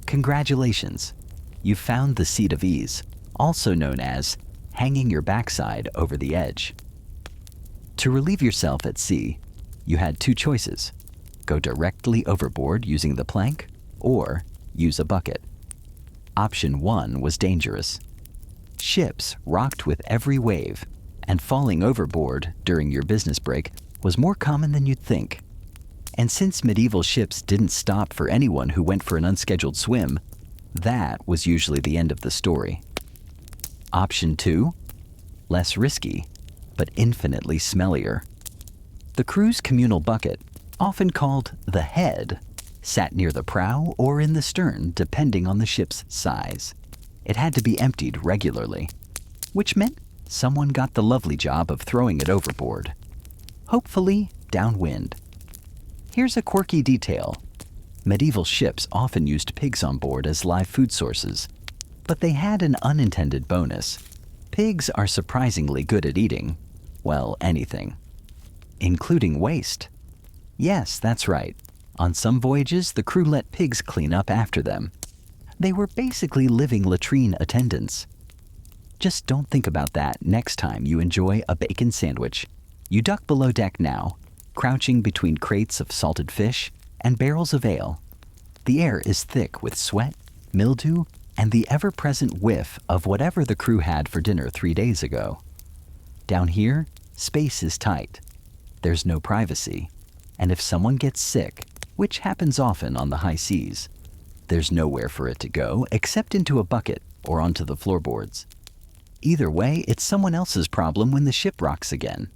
Congratulations, you've found the seat of ease, also known as hanging your backside over the edge. To relieve yourself at sea, you had two choices: go directly overboard using the plank, or use a bucket. Option 1 was dangerous. Ships rocked with every wave, and falling overboard during your business break was more common than you'd think. And since medieval ships didn't stop for anyone who went for an unscheduled swim, that was usually the end of the story. Option 2, less risky, but infinitely smellier. The crew's communal bucket, often called the head, sat near the prow or in the stern depending on the ship's size. It had to be emptied regularly, which meant someone got the lovely job of throwing it overboard. Hopefully, downwind. Here's a quirky detail. Medieval ships often used pigs on board as live food sources, but they had an unintended bonus. Pigs are surprisingly good at eating, well, anything, including waste. Yes, that's right. On some voyages, the crew let pigs clean up after them. They were basically living latrine attendants. Just don't think about that next time you enjoy a bacon sandwich. You duck below deck now, crouching between crates of salted fish and barrels of ale. The air is thick with sweat, mildew, and the ever-present whiff of whatever the crew had for dinner 3 days ago. Down here, space is tight. There's no privacy. And if someone gets sick, which happens often on the high seas, there's nowhere for it to go except into a bucket or onto the floorboards. Either way, it's someone else's problem when the ship rocks again.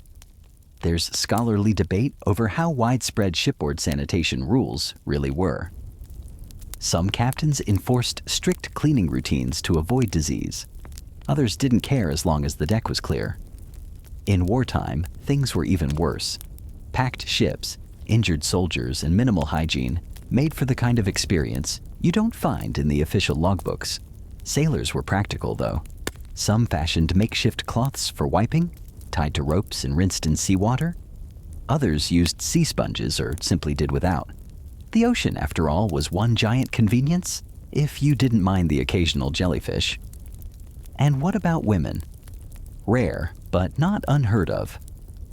There's scholarly debate over how widespread shipboard sanitation rules really were. Some captains enforced strict cleaning routines to avoid disease. Others didn't care as long as the deck was clear. In wartime, things were even worse. Packed ships, injured soldiers, and minimal hygiene made for the kind of experience you don't find in the official logbooks. Sailors were practical, though. Some fashioned makeshift cloths for wiping, tied to ropes and rinsed in seawater. Others used sea sponges or simply did without. The ocean, after all, was one giant convenience, if you didn't mind the occasional jellyfish. And what about women? Rare, but not unheard of.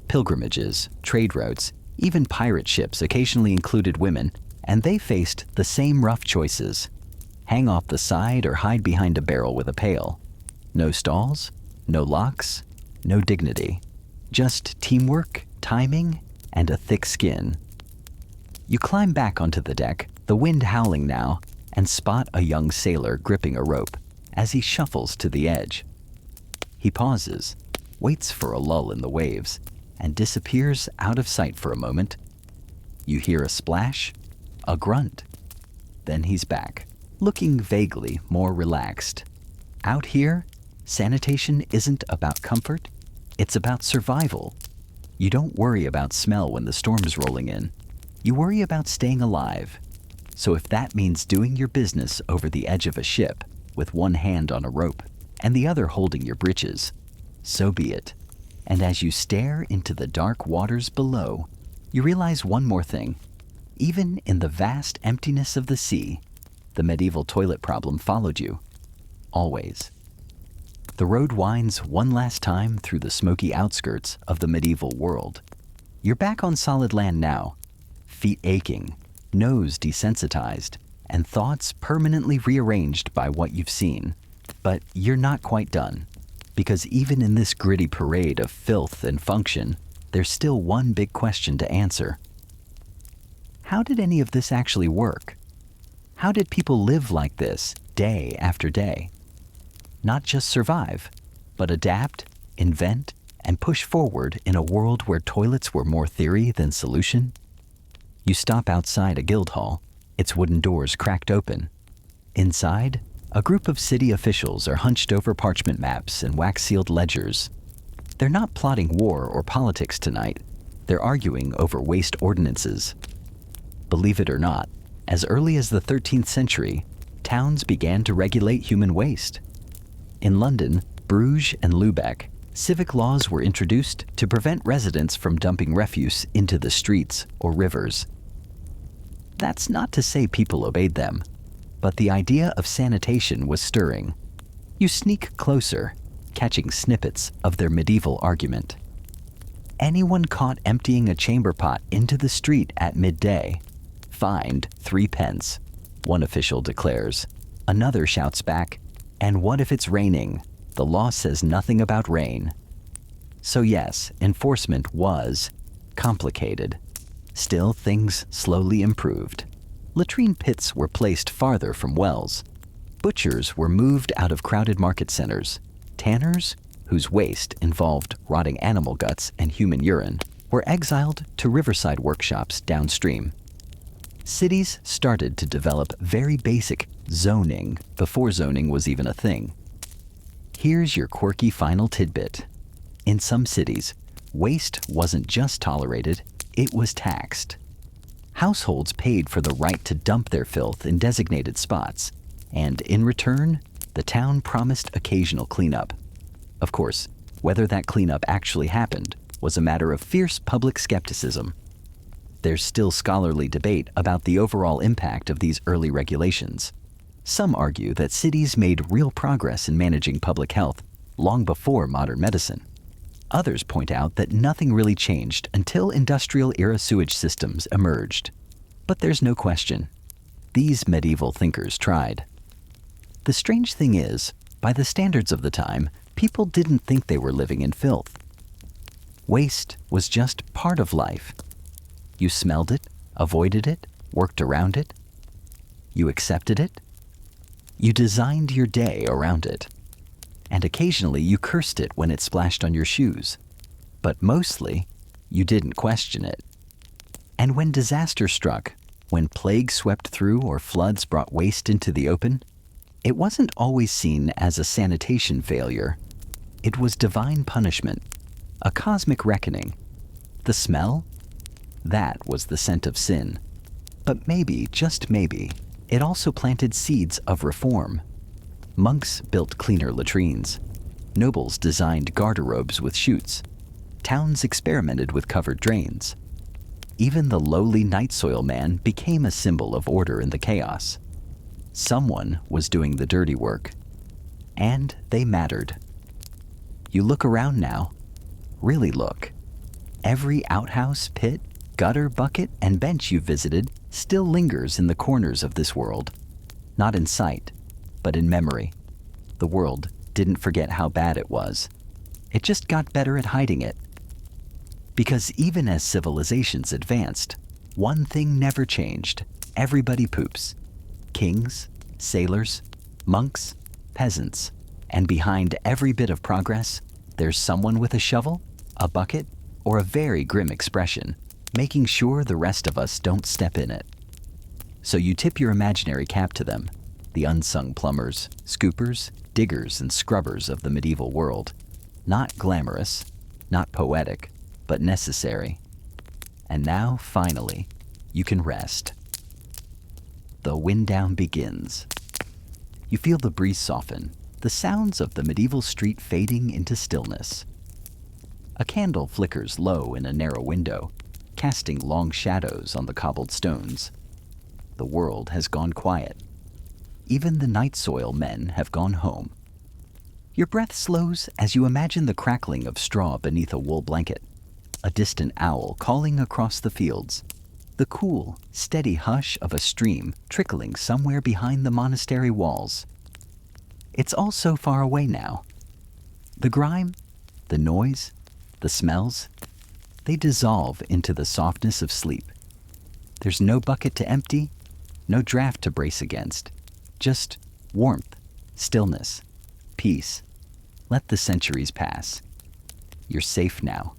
Pilgrimages, trade routes, even pirate ships occasionally included women, and they faced the same rough choices. Hang off the side or hide behind a barrel with a pail. No stalls, no locks, no dignity. Just teamwork, timing, and a thick skin. You climb back onto the deck, the wind howling now, and spot a young sailor gripping a rope as he shuffles to the edge. He pauses, waits for a lull in the waves, and disappears out of sight for a moment. You hear a splash, a grunt. Then he's back, looking vaguely more relaxed. Out here, sanitation isn't about comfort, it's about survival. You don't worry about smell when the storm's rolling in. You worry about staying alive. So if that means doing your business over the edge of a ship with one hand on a rope and the other holding your britches, so be it. And as you stare into the dark waters below, you realize one more thing. Even in the vast emptiness of the sea, the medieval toilet problem followed you. Always. The road winds one last time through the smoky outskirts of the medieval world. You're back on solid land now, feet aching, nose desensitized, and thoughts permanently rearranged by what you've seen. But you're not quite done, because even in this gritty parade of filth and function, there's still one big question to answer. How did any of this actually work? How did people live like this day after day? Not just survive, but adapt, invent, and push forward in a world where toilets were more theory than solution? You stop outside a guild hall, its wooden doors cracked open. Inside, a group of city officials are hunched over parchment maps and wax-sealed ledgers. They're not plotting war or politics tonight. They're arguing over waste ordinances. Believe it or not, as early as the 13th century, towns began to regulate human waste. In London, Bruges, and Lübeck, civic laws were introduced to prevent residents from dumping refuse into the streets or rivers. That's not to say people obeyed them, but the idea of sanitation was stirring. You sneak closer, catching snippets of their medieval argument. Anyone caught emptying a chamber pot into the street at midday, fined 3 pence, one official declares. Another shouts back, and what if it's raining? The law says nothing about rain. So yes, enforcement was complicated. Still, things slowly improved. Latrine pits were placed farther from wells. Butchers were moved out of crowded market centers. Tanners, whose waste involved rotting animal guts and human urine, were exiled to riverside workshops downstream. Cities started to develop very basic zoning before zoning was even a thing. Here's your quirky final tidbit. In some cities, waste wasn't just tolerated, it was taxed. Households paid for the right to dump their filth in designated spots, and in return, the town promised occasional cleanup. Of course, whether that cleanup actually happened was a matter of fierce public skepticism. There's still scholarly debate about the overall impact of these early regulations. Some argue that cities made real progress in managing public health long before modern medicine. Others point out that nothing really changed until industrial-era sewage systems emerged. But there's no question. These medieval thinkers tried. The strange thing is, by the standards of the time, people didn't think they were living in filth. Waste was just part of life. You smelled it, avoided it, worked around it. You accepted it. You designed your day around it. And occasionally you cursed it when it splashed on your shoes. But mostly, you didn't question it. And when disaster struck, when plague swept through or floods brought waste into the open, it wasn't always seen as a sanitation failure. It was divine punishment, a cosmic reckoning. The smell? That was the scent of sin. But maybe, just maybe, it also planted seeds of reform. Monks built cleaner latrines. Nobles designed garderobes with chutes. Towns experimented with covered drains. Even the lowly night soil man became a symbol of order in the chaos. Someone was doing the dirty work. And they mattered. You look around now. Really look. Every outhouse, pit, gutter, bucket, and bench you've visited still lingers in the corners of this world. Not in sight, but in memory. The world didn't forget how bad it was. It just got better at hiding it. Because even as civilizations advanced, one thing never changed. Everybody poops. Kings, sailors, monks, peasants. And behind every bit of progress, there's someone with a shovel, a bucket, or a very grim expression, making sure the rest of us don't step in it. So you tip your imaginary cap to them, the unsung plumbers, scoopers, diggers, and scrubbers of the medieval world. Not glamorous, not poetic, but necessary. And now, finally, you can rest. The wind down begins. You feel the breeze soften, the sounds of the medieval street fading into stillness. A candle flickers low in a narrow window, casting long shadows on the cobbled stones. The world has gone quiet. Even the night soil men have gone home. Your breath slows as you imagine the crackling of straw beneath a wool blanket, a distant owl calling across the fields, the cool, steady hush of a stream trickling somewhere behind the monastery walls. It's all so far away now. The grime, the noise, the smells, they dissolve into the softness of sleep. There's no bucket to empty, no draft to brace against. Just warmth, stillness, peace. Let the centuries pass. You're safe now.